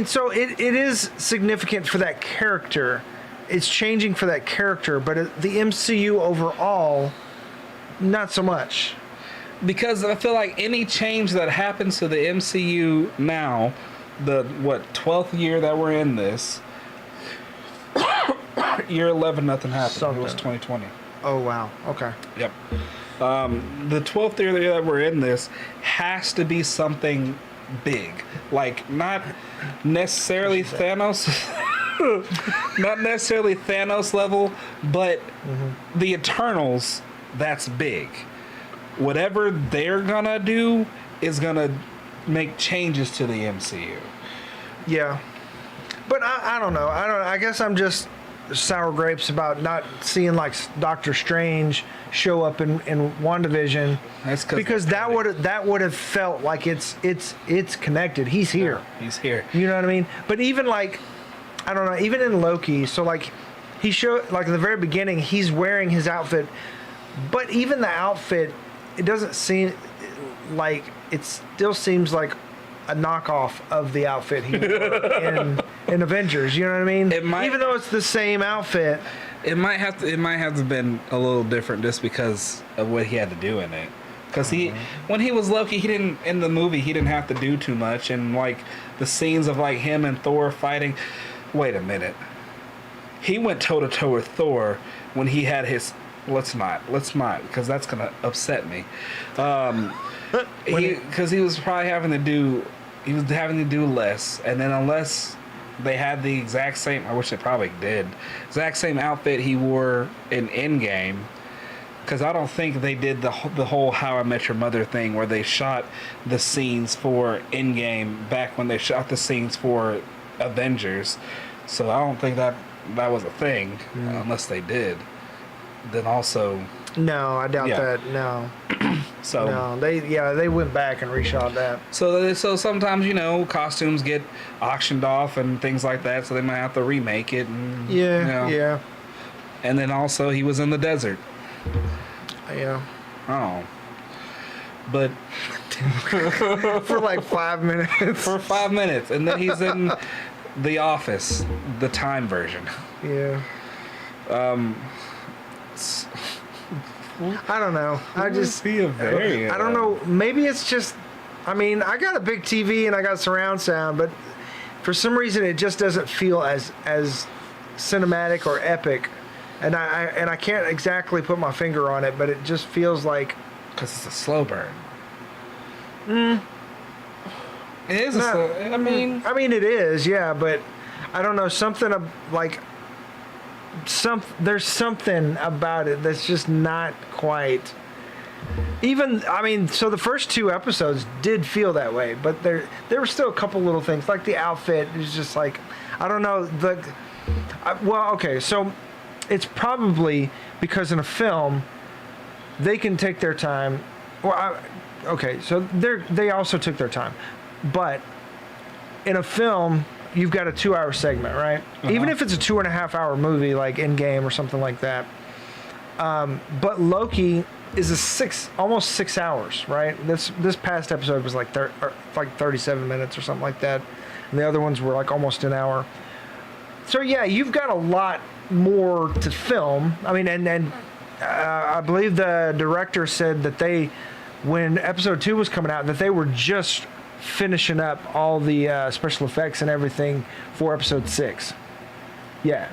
So it is significant for that character. It's changing for that character, but the MCU overall, not so much. Because I feel like any change that happens to the MCU now, the 12th year that we're in this, year 11, nothing happened. It was 2020. Oh wow. Okay. Yep. The 12th year that we're in this has to be something big, like not necessarily Thanos, not necessarily Thanos level, but the Eternals. That's big. Whatever they're gonna do is gonna make changes to the MCU. Yeah, but I don't know. I guess I'm just sour grapes about not seeing like Doctor Strange show up in WandaVision. That's because that would have felt like it's connected. He's here. Yeah, he's here. You know what I mean? But even like, I don't know. Even in Loki, so like he showed like at the very beginning, he's wearing his outfit, but even the outfit, it doesn't seem like, it still seems like a knockoff of the outfit he wore in Avengers. You know what I mean? Even though it's the same outfit, it might have to have been a little different just because of what he had to do in it. Because when he was Loki, he didn't have to do too much, and like the scenes of like him and Thor fighting. Wait a minute, he went toe to toe with Thor when he had his. Let's not, because that's gonna upset me. Because he was probably having to do less, and then unless they had the exact same, I wish they probably did, exact same outfit he wore in Endgame. Because I don't think they did the whole How I Met Your Mother thing where they shot the scenes for Endgame back when they shot the scenes for Avengers. So I don't think that was a thing, unless they did. Then also, no, I doubt that. No, so no, they went back and reshot that. So sometimes costumes get auctioned off and things like that, so they might have to remake it. And, yeah. And then also he was in the desert. Yeah. Oh. But for like 5 minutes. For 5 minutes, and then he's in The Office, the time version. Yeah. I don't know. I don't know. Maybe it's just. I mean, I got a big TV and I got surround sound, but for some reason it just doesn't feel as cinematic or epic, and I can't exactly put my finger on it, but it just feels like. Because it's a slow burn. It is. I mean, it is. Yeah, but I don't know. Something like. There's something about it that's just not quite. So the first 2 episodes did feel that way, but there were still a couple little things, like the outfit is just like, I don't know, okay, so it's probably because in a film they can take their time. So they also took their time, but in a film you've got a 2-hour segment, right? Even if it's a 2.5-hour movie like Endgame or something like that. But Loki is almost 6 hours, right? This past episode was like 37 minutes or something like that, and the other ones were like almost an hour. So yeah, you've got a lot more to film. I mean, and I believe the director said that when episode 2 was coming out, that they were just finishing up all the special effects and everything for episode 6. Yeah,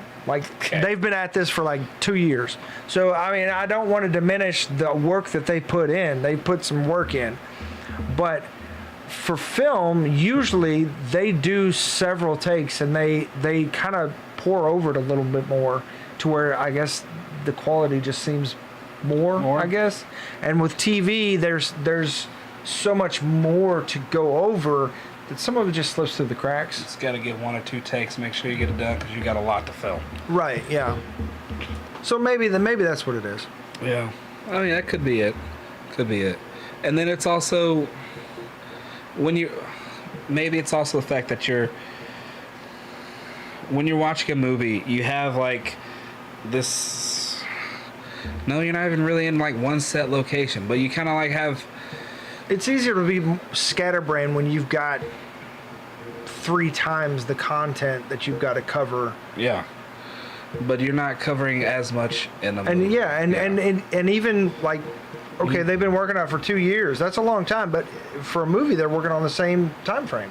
they've been at this for like 2 years. So I mean, I don't want to diminish the work that they put in. They put some work in, but for film, usually they do several takes and they kind of pour over it a little bit more to where I guess the quality just seems more. I guess. And with TV, there's so much more to go over that some of it just slips through the cracks. It's got to get 1 or 2 takes, make sure you get it done, because you got a lot to film. Right, yeah. So maybe that's what it is. Yeah. I mean, that could be it. And then it's also maybe it's also the fact that when you're watching a movie, you have like this, No, you're not even really in like one set location, but you kind of like have. It's easier to be scatterbrained when you've got 3 times the content that you've got to cover. Yeah. But you're not covering as much in a movie. And even like, okay, they've been working on it for 2 years. That's a long time, but for a movie, they're working on the same time frame,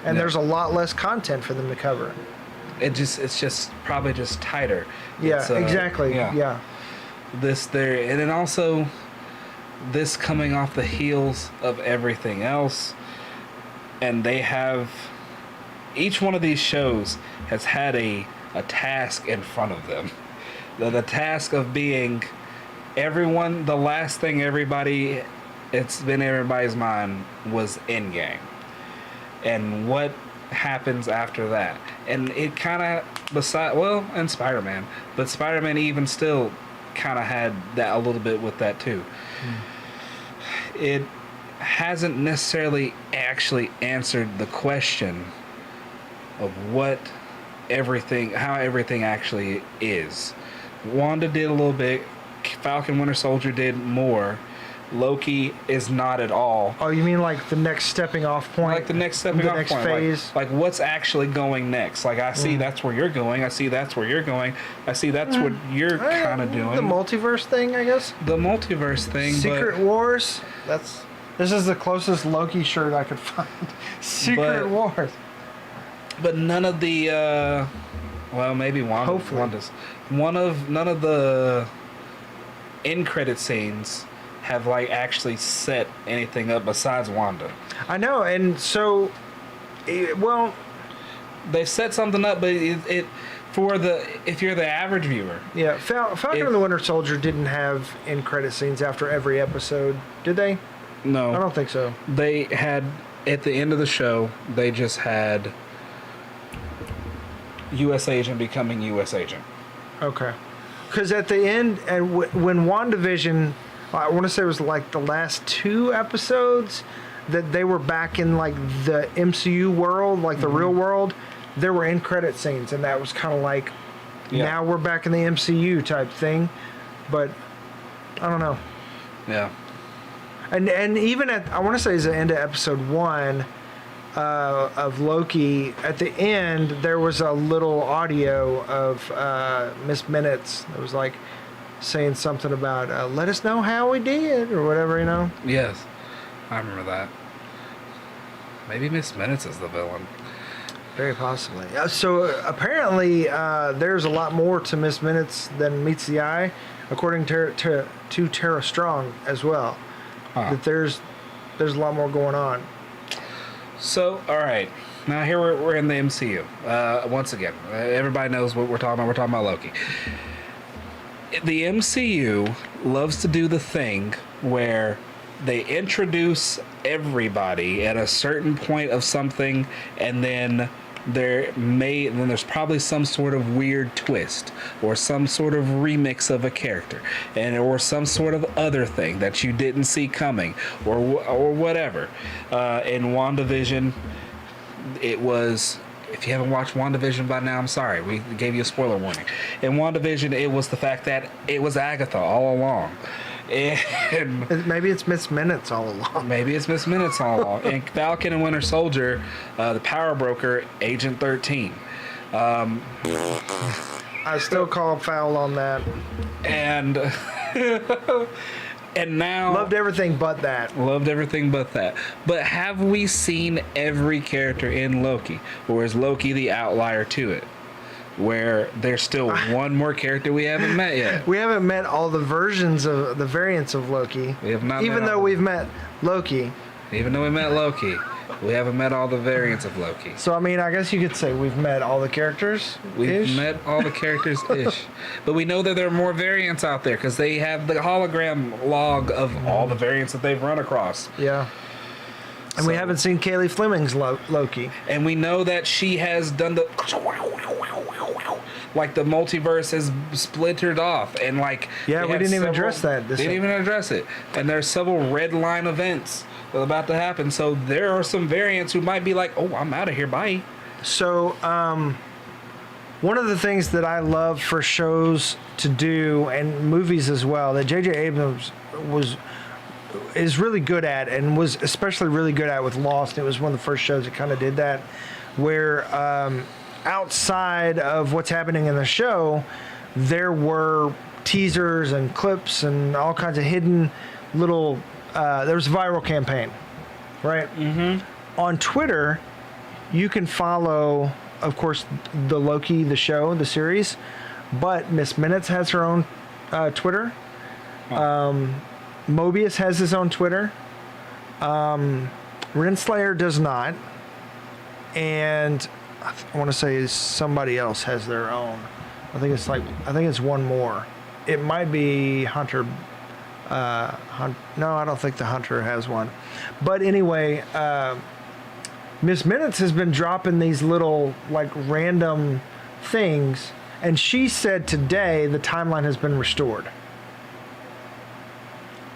and there's a lot less content for them to cover. It's just probably just tighter. Yeah, It's, exactly. Yeah. This there, and then also this coming off the heels of everything else, and they have each one of these shows has had a task in front of them. The task of being everyone, the last thing it's been in everybody's mind was Endgame. And what happens after that? And it kind of, and Spider-Man, but Spider-Man even still kind of had that a little bit with that too. It hasn't necessarily actually answered the question of how everything actually is. Wanda did a little bit. Falcon Winter Soldier did more. Loki is not at all. Oh, you mean like the next stepping off point? Like the next stepping off point. The next phase? Like what's actually going next? Like I see that's where you're going. I see that's where you're going. I see that's what you're kind of doing. The multiverse thing, I guess? The multiverse thing. Secret Wars? This is the closest Loki shirt I could find. Secret Wars. But none of the, maybe Wanda. Hopefully. Wanda's. None of the end credit scenes have like actually set anything up besides Wanda. I know, and so, they set something up, but if you're the average viewer. Yeah, Falcon and the Winter Soldier didn't have end credit scenes after every episode, did they? No, I don't think so. They had at the end of the show. They just had U.S. agent becoming U.S. agent. Okay. Because at the end, and when WandaVision, I want to say it was like the last 2 episodes, that they were back in like the MCU world, like the real world, there were end credit scenes, and that was kind of like, now we're back in the MCU type thing. But I don't know. Yeah. And even I want to say it's the end of episode 1 of Loki, at the end there was a little audio of Miss Minutes that was like saying something about let us know how we did or whatever, you know. Yes, I remember that. Maybe Miss Minutes is the villain. Very possibly. So apparently there's a lot more to Miss Minutes than meets the eye, according to Tara Strong as well. That there's a lot more going on. So, all right. Now here we're in the MCU. Once again, everybody knows what we're talking about. We're talking about Loki. The MCU loves to do the thing where they introduce everybody at a certain point of something, and then there's probably some sort of weird twist or some sort of remix of a character, or some sort of other thing that you didn't see coming, or whatever. In WandaVision, it was. If you haven't watched WandaVision by now, I'm sorry. We gave you a spoiler warning. In WandaVision, it was the fact that it was Agatha all along. And maybe it's Miss Minutes all along. Maybe it's Miss Minutes all along. In Falcon and Winter Soldier, the power broker, Agent 13. I still call foul on that. And and now loved everything but that. But have we seen every character in Loki, or is Loki the outlier to it, where there's still one more character we haven't met yet? We haven't met all the versions of the variants of Loki. We have not. Even though we've met Loki. Even though we met Loki, we haven't met all the variants of Loki. So I mean, I guess you could say we've met all the characters. We've met all the characters ish, but we know that there are more variants out there because they have the hologram log of all the variants that they've run across. Yeah. And we haven't seen Kaylee Fleming's Loki. And we know that she has done the like the multiverse has splintered off, and like we didn't even address that. They didn't even address it, and there's several red line events about to happen. So there are some variants who might be like, "Oh, I'm out of here, bye." So one of the things that I love for shows to do and movies as well that J.J. Abrams is really good at, and was especially really good at with Lost. It was one of the first shows that kind of did that, where outside of what's happening in the show, there were teasers and clips and all kinds of hidden little. There was a viral campaign, right? Mm-hmm. On Twitter, you can follow, of course, the Loki, the show, the series, but Miss Minutes has her own Twitter. Mobius has his own Twitter. Renslayer does not. And I want to say somebody else has their own. I think it's one more. It might be Hunter. No, I don't think the Hunter has one. But anyway, Miss Minutes has been dropping these little like random things, and she said today the timeline has been restored.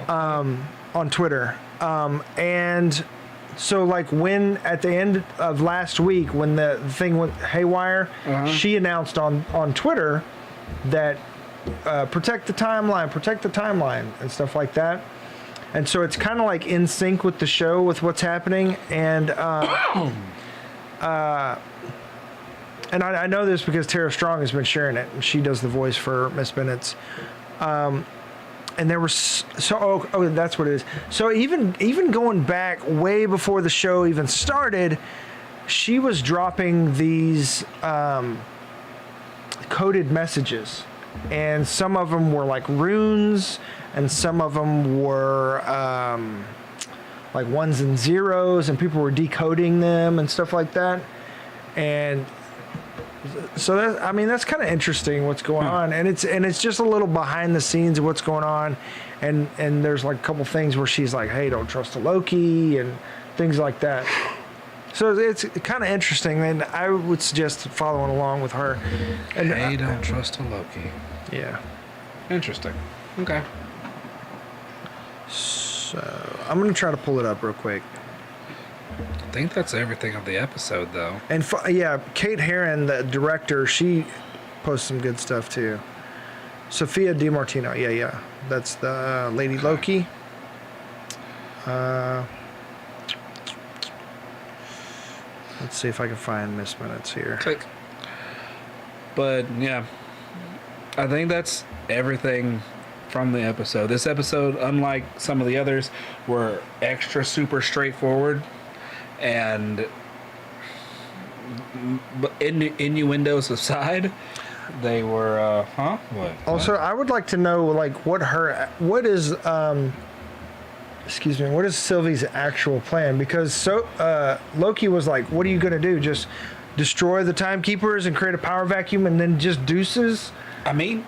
On Twitter. And so like when at the end of last week when the thing went haywire, she announced on Twitter that protect the timeline and stuff like that. And so it's kind of like in sync with the show, with what's happening. And and I know this because Tara Strong has been sharing it, and she does the voice for Miss Minutes. And there was that's what it is. So even going back way before the show even started, she was dropping these coded messages, and some of them were like runes, and some of them were like ones and zeros, and people were decoding them and stuff like that. And so that's kind of interesting what's going on, and it's just a little behind the scenes of what's going on, and there's like a couple things where she's like, hey, don't trust the Loki and things like that. So it's kind of interesting, and I would suggest following along with her. And hey, don't trust a Loki. Yeah. Interesting. Okay. So I'm gonna try to pull it up real quick. I think that's everything of the episode, though. And Kate Herron, the director, she posts some good stuff too. Sophia DiMartino, yeah, that's the Lady Loki. Let's see if I can find Miss Minutes here. Click. But yeah, I think that's everything from the episode. This episode, unlike some of the others, were extra super straightforward. And innuendos aside, they were what? Also, I would like to know like what is Sylvie's actual plan, because Loki was like, what are you gonna do, just destroy the timekeepers and create a power vacuum and then just deuces? I mean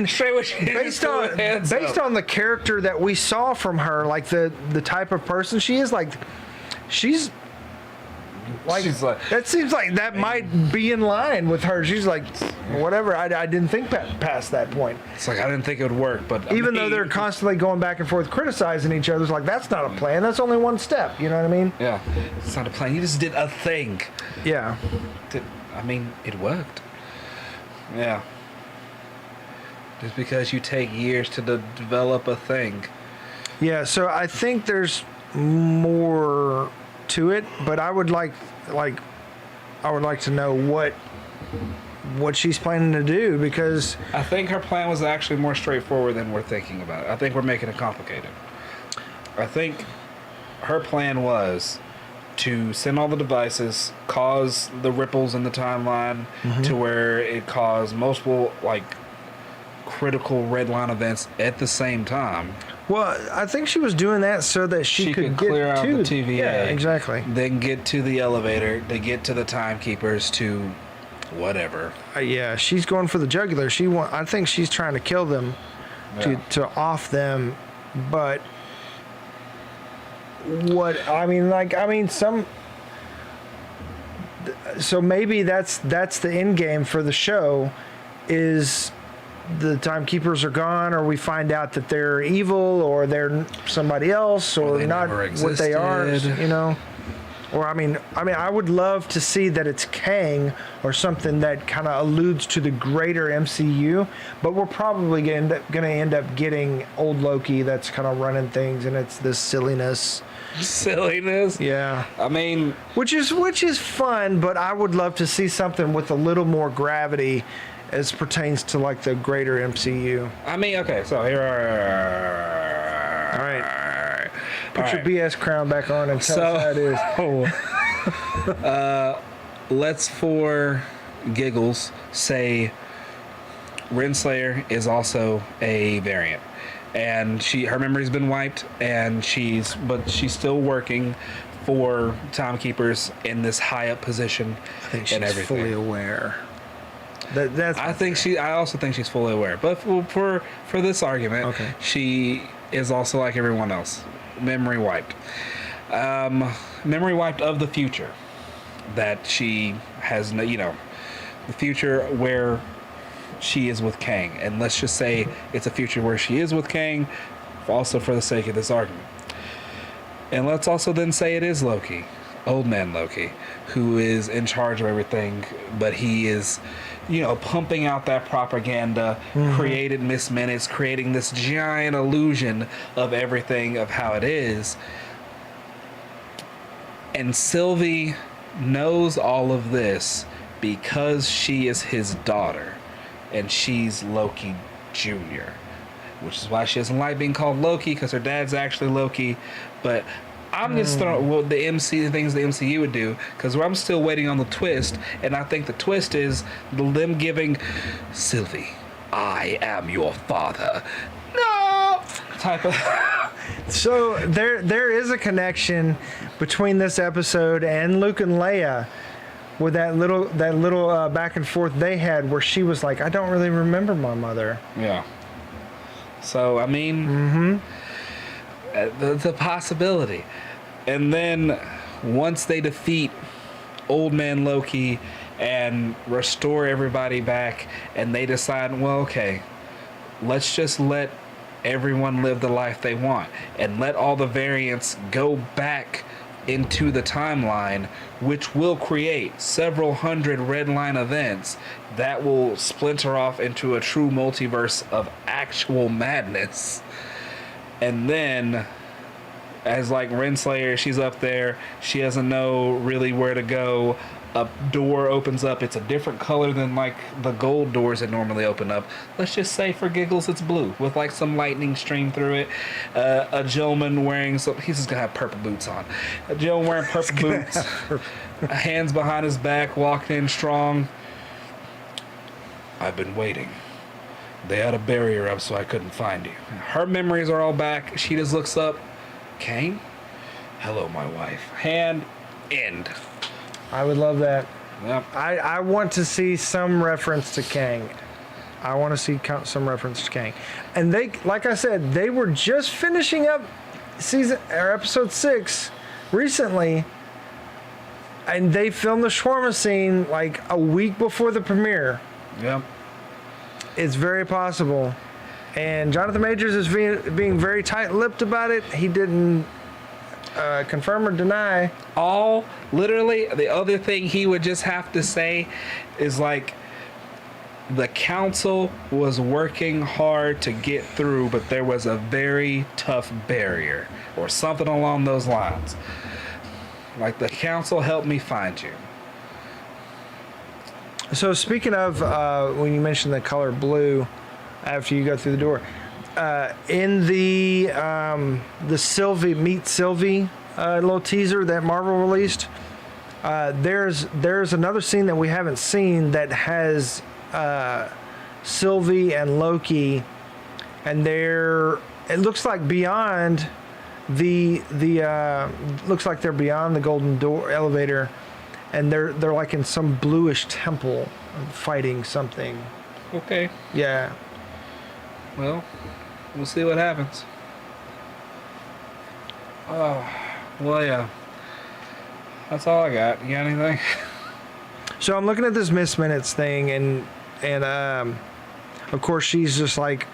straight based on the character that we saw from her, like the type of person she is, she's like that seems like that might be in line with her. She's like, whatever. I didn't think past that point. It's like I didn't think it would work, but even though they're constantly going back and forth criticizing each other, it's like that's not a plan. That's only one step. You know what I mean? Yeah, it's not a plan. You just did a thing. Yeah. It worked. Yeah. Just because you take years to develop a thing. Yeah, so I think there's more to it, but I would like to know what she's planning to do, because I think her plan was actually more straightforward than we're thinking about it. I think we're making it complicated. I think her plan was to send all the devices, cause the ripples in the timeline to where it caused multiple critical red line events at the same time. Well, I think she was doing that so that she could clear get out to the TVA. Yeah, exactly. Then get to the elevator. They get to the timekeepers to whatever. Yeah, she's going for the jugular. I think she's trying to kill them to off them. But so maybe that's the end game for the show, is the timekeepers are gone, or we find out that they're evil, or they're somebody else, or not what they are, you know. Or I mean, I would love to see that it's Kang or something that kind of alludes to the greater MCU. But we're probably going to end up getting old Loki that's kind of running things, and it's this silliness. Silliness. Yeah. I mean, which is fun, but I would love to see something with a little more gravity as pertains to like the greater MCU. I mean, okay, so here are. All right. Put your BS crown back on and tell us how it is. Let's, for giggles, say Renslayer is also a variant, and her memory's been wiped, and she's still working for Timekeepers in this high up position. I think she's fully aware. I also think she's fully aware, but for this argument, okay, she is also like everyone else. Memory wiped. Memory wiped of the future that she has, the future where she is with Kang. And let's just say it's a future where she is with Kang, also for the sake of this argument. And let's also then say it is Loki, old man Loki, who is in charge of everything, but he is, pumping out that propaganda, created Miss Minutes, creating this giant illusion of everything, of how it is. And Sylvie knows all of this because she is his daughter, and she's Loki Jr., which is why she doesn't like being called Loki, because her dad's actually Loki. But I'm just throwing the things the MCU would do, because I'm still waiting on the twist, and I think the twist is them giving Sylvie, I am your father. No! Type of. So there is a connection between this episode and Luke and Leia, with that little back and forth they had, where she was like, I don't really remember my mother. Yeah. So I mean, the possibility. And then once they defeat old man Loki and restore everybody back, and they decide, well, okay, let's just let everyone live the life they want, and let all the variants go back into the timeline, which will create several hundred red line events that will splinter off into a true multiverse of actual madness. And then, as like Renslayer, she's up there, she doesn't know really where to go. A door opens up, it's a different color than like the gold doors that normally open up. Let's just say for giggles it's blue, with like some lightning stream through it. A gentleman wearing he's just gonna have purple boots on. A gentleman wearing purple boots, hands behind his back, walking in strong. I've been waiting. They had a barrier up so I couldn't find you. Her memories are all back. She just looks up. Kane? Hello, my wife. Hand, end. I would love that. Yep. I want to see some reference to Kang. I want to see some reference to Kang. And they, like I said, they were just finishing up episode 6 recently, and they filmed the shawarma scene like a week before the premiere. Yep. It's very possible. And Jonathan Majors is being very tight-lipped about it. He didn't confirm or deny. Literally, the other thing he would just have to say is like, the council was working hard to get through, but there was a very tough barrier, or something along those lines. Like, the council helped me find you. So speaking of, when you mentioned the color blue, after you go through the door, in the Sylvie Meet Sylvie little teaser that Marvel released, there's another scene that we haven't seen that has Sylvie and Loki, and it looks like beyond looks like they're beyond the golden door elevator, and they're like in some bluish temple fighting something. Okay. Yeah. Well, we'll see what happens. Oh, well, yeah. That's all I got. You got anything? So I'm looking at this Miss Minutes thing, and of course she's just like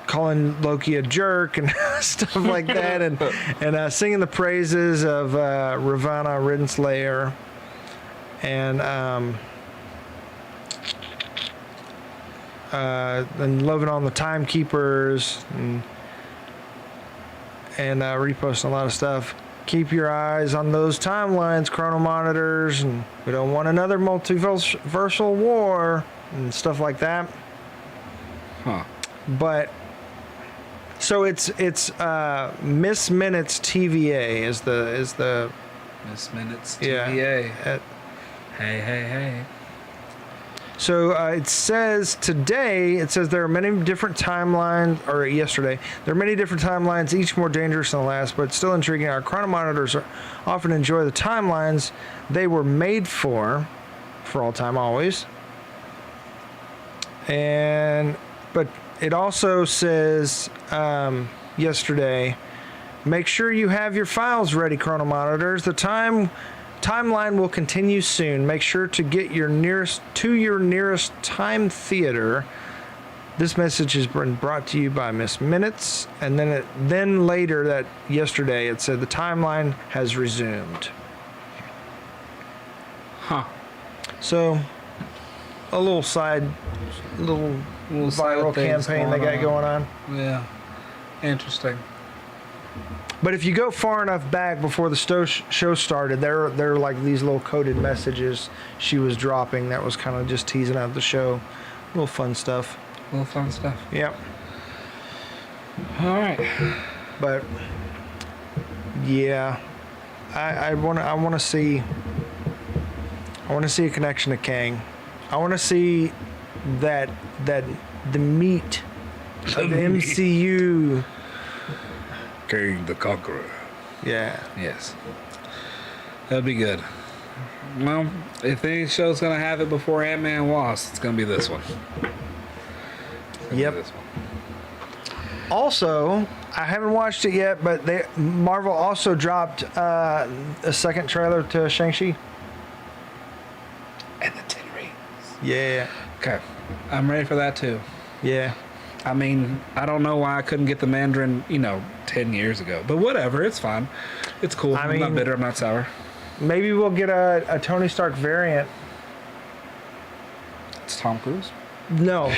calling Loki a jerk and stuff like that, and singing the praises of Ravana Riddenslayer, and loving on the timekeepers, and reposting a lot of stuff. Keep your eyes on those timelines, chrono monitors, and we don't want another multiversal war and stuff like that. Huh. But so it's Miss Minutes TVA is the Miss Minutes TVA. Yeah. Hey. So it says there are many different timelines, or yesterday, there are many different timelines, each more dangerous than the last, but still intriguing. Our chrono monitors often enjoy the timelines they were made for all time, always. But it also says yesterday, make sure you have your files ready, chrono monitors. The timeline will continue soon. Make sure to get your nearest time theater. This message has been brought to you by Miss Minutes. And then later that yesterday it said the timeline has resumed. Huh. So a little viral campaign they got going on. Yeah. Interesting. But if you go far enough back before the show started, there are like these little coded messages she was dropping that was kind of just teasing out the show. Little fun stuff. Yep. All right. But yeah, I want to see a connection to Kang. I want to see that the meat of the MCU. Kang the Conqueror. Yeah. Yes. That'd be good. Well, if any show's gonna have it before Ant-Man Wasp, it's gonna be this one. Yep. Also, I haven't watched it yet, but Marvel also dropped a second trailer to Shang-Chi. And the Ten Rings. Yeah. Okay. I'm ready for that too. Yeah. I mean, I don't know why I couldn't get the Mandarin, 10 years ago. But whatever, it's fine. It's cool. I'm not bitter, I'm not sour. Maybe we'll get a Tony Stark variant. It's Tom Cruise? No.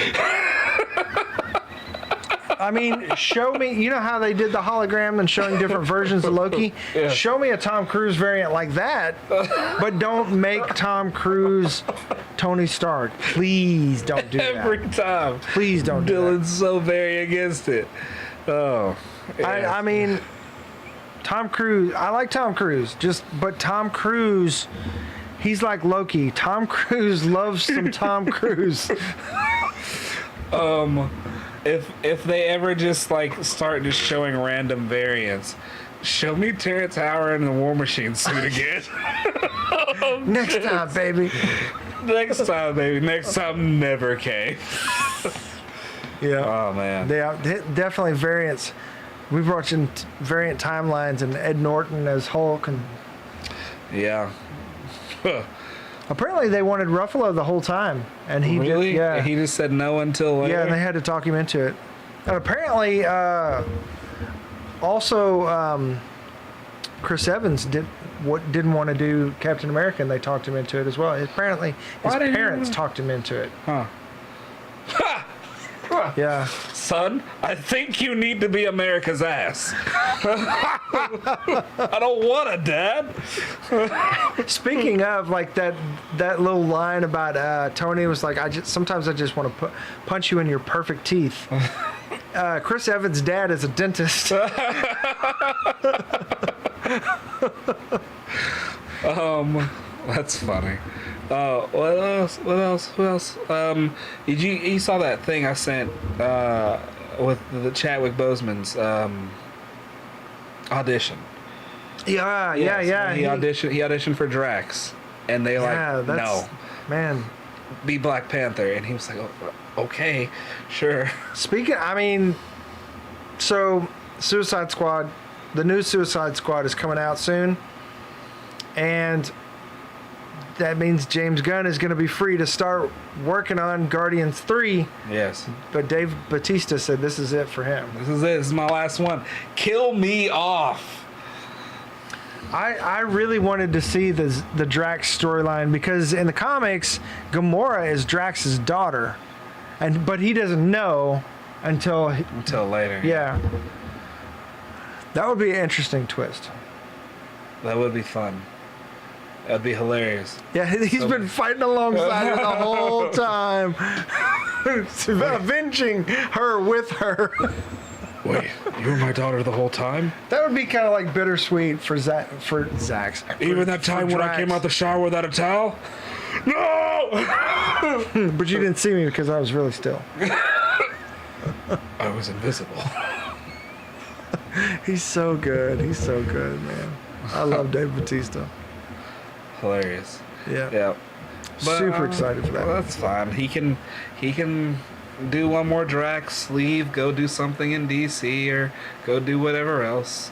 I mean, show me, you know how they did the hologram and showing different versions of Loki? Yeah. Show me a Tom Cruise variant like that, but don't make Tom Cruise Tony Stark. Please don't do that. Every time. Please don't do that. Dylan's so very against it. Oh. Yeah. I mean, Tom Cruise, I like Tom Cruise, but Tom Cruise, he's like Loki. Tom Cruise loves some Tom Cruise. If they ever just start just showing random variants, show me Terrence Howard in the War Machine suit again. Next time, baby. Next time, baby. Next time, never came. Yeah. Oh man. They are definitely variants. We've watched variant timelines and Ed Norton as Hulk, and yeah. apparently they wanted Ruffalo the whole time, and he really? He just said no until later. Yeah, and they had to talk him into it. And apparently, also Chris Evans didn't want to do Captain America, and they talked him into it as well. Apparently, his parents talked him into it. Huh. Yeah. Son, I think you need to be America's ass. I don't want a dad. Speaking of that little line about Tony was like, sometimes I just want to punch you in your perfect teeth. Chris Evans' dad is a dentist. That's funny. What else? Who else? You saw that thing I sent with the Chadwick Boseman's audition? Yeah. He auditioned for Drax, and they no, man, be Black Panther, and he was like, oh, okay, sure. So Suicide Squad, the new Suicide Squad is coming out soon, and that means James Gunn is going to be free to start working on Guardians 3. Yes. But Dave Bautista said this is it for him. This is it. This is my last one. Kill me off. I really wanted to see the Drax storyline because in the comics, Gamora is Drax's daughter, but he doesn't know until later. Yeah. That would be an interesting twist. That would be fun. That'd be hilarious. Yeah, he's been fighting alongside her the whole time, avenging her with her. Wait, you were my daughter the whole time? That would be kind of like bittersweet for Zax. Even that time when I came out the shower without a towel? No! But you didn't see me because I was really still. I was invisible. He's so good. He's so good, man. I love Dave Bautista. Hilarious. Yeah. Yeah. But, Super excited for that. Well, that's fine. He can do one more Drax, leave, go do something in DC, or go do whatever else.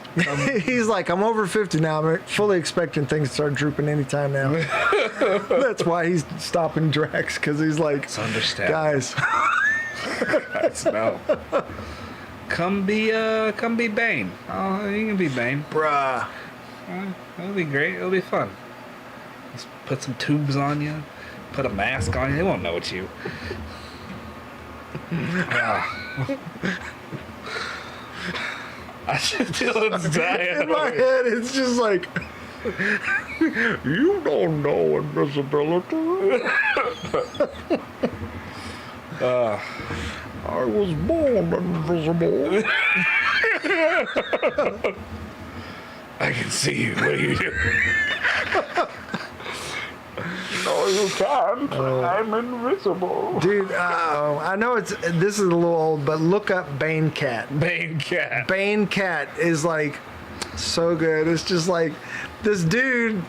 He's like, I'm over 50 now. I'm fully expecting things to start drooping anytime now. That's why he's stopping Drax, because he's like, It's understandable. guys. Guys, no. Come be Bane. Oh, you can be Bane. Bruh. It'll be great. It'll be fun. Just put some tubes on you. Put a mask on you. They won't know it's you. I should Dylan's dying. In my head, it's just like, you don't know invisibility. I was born invisible. I can see you. What are you doing? No, you can't. I'm invisible. Dude, I know this is a little old, but look up Bane Cat. Bane Cat. Bane Cat is like so good. It's just like this dude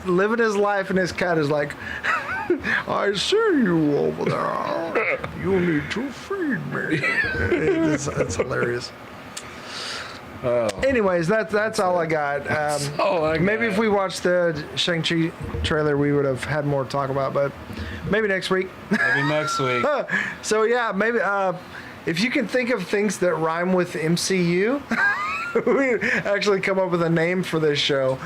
living his life, and his cat is like, I see you over there. You need to feed me. It's hilarious. Anyways, that's all I got. Maybe if we watched the Shang-Chi trailer, we would have had more to talk about, but maybe next week. Maybe next week. So yeah, maybe if you can think of things that rhyme with MCU, we actually come up with a name for this show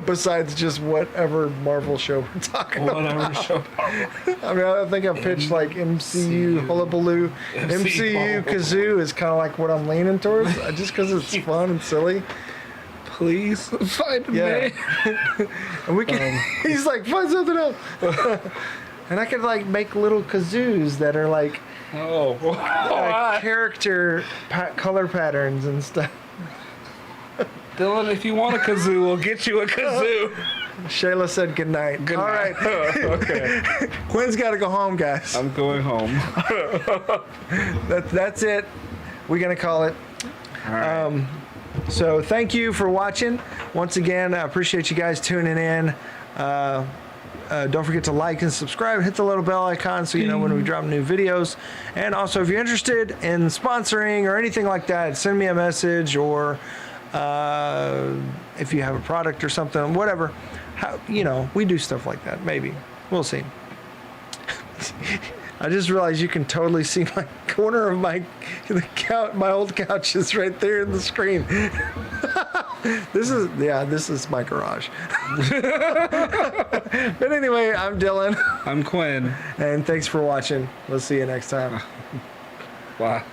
besides just whatever Marvel show we're talking about. Show. I mean, I think I pitched like MCU Hullabaloo. MCU Kazoo is kind of like what I'm leaning towards, just because it's fun and silly. Please find a name. And we can. He's like, find something else. And I could like make little kazoos that are like character color patterns and stuff. Dylan, if you want a kazoo, we'll get you a kazoo. Shayla said good night. Good All night. right. Okay. Quinn's got to go home, guys. I'm going home. That's it. We're going to call it. All right. So thank you for watching. Once again, I appreciate you guys tuning in. Don't forget to like and subscribe. Hit the little bell icon so you know when we drop new videos. And also, if you're interested in sponsoring or anything like that, send me a message, or if you have a product or something, whatever. We do stuff like that. Maybe. We'll see. I just realized you can totally see my corner of my old couch is right there in the screen. This is my garage. But anyway, I'm Dylan. I'm Quinn. And thanks for watching. We'll see you next time. Bye.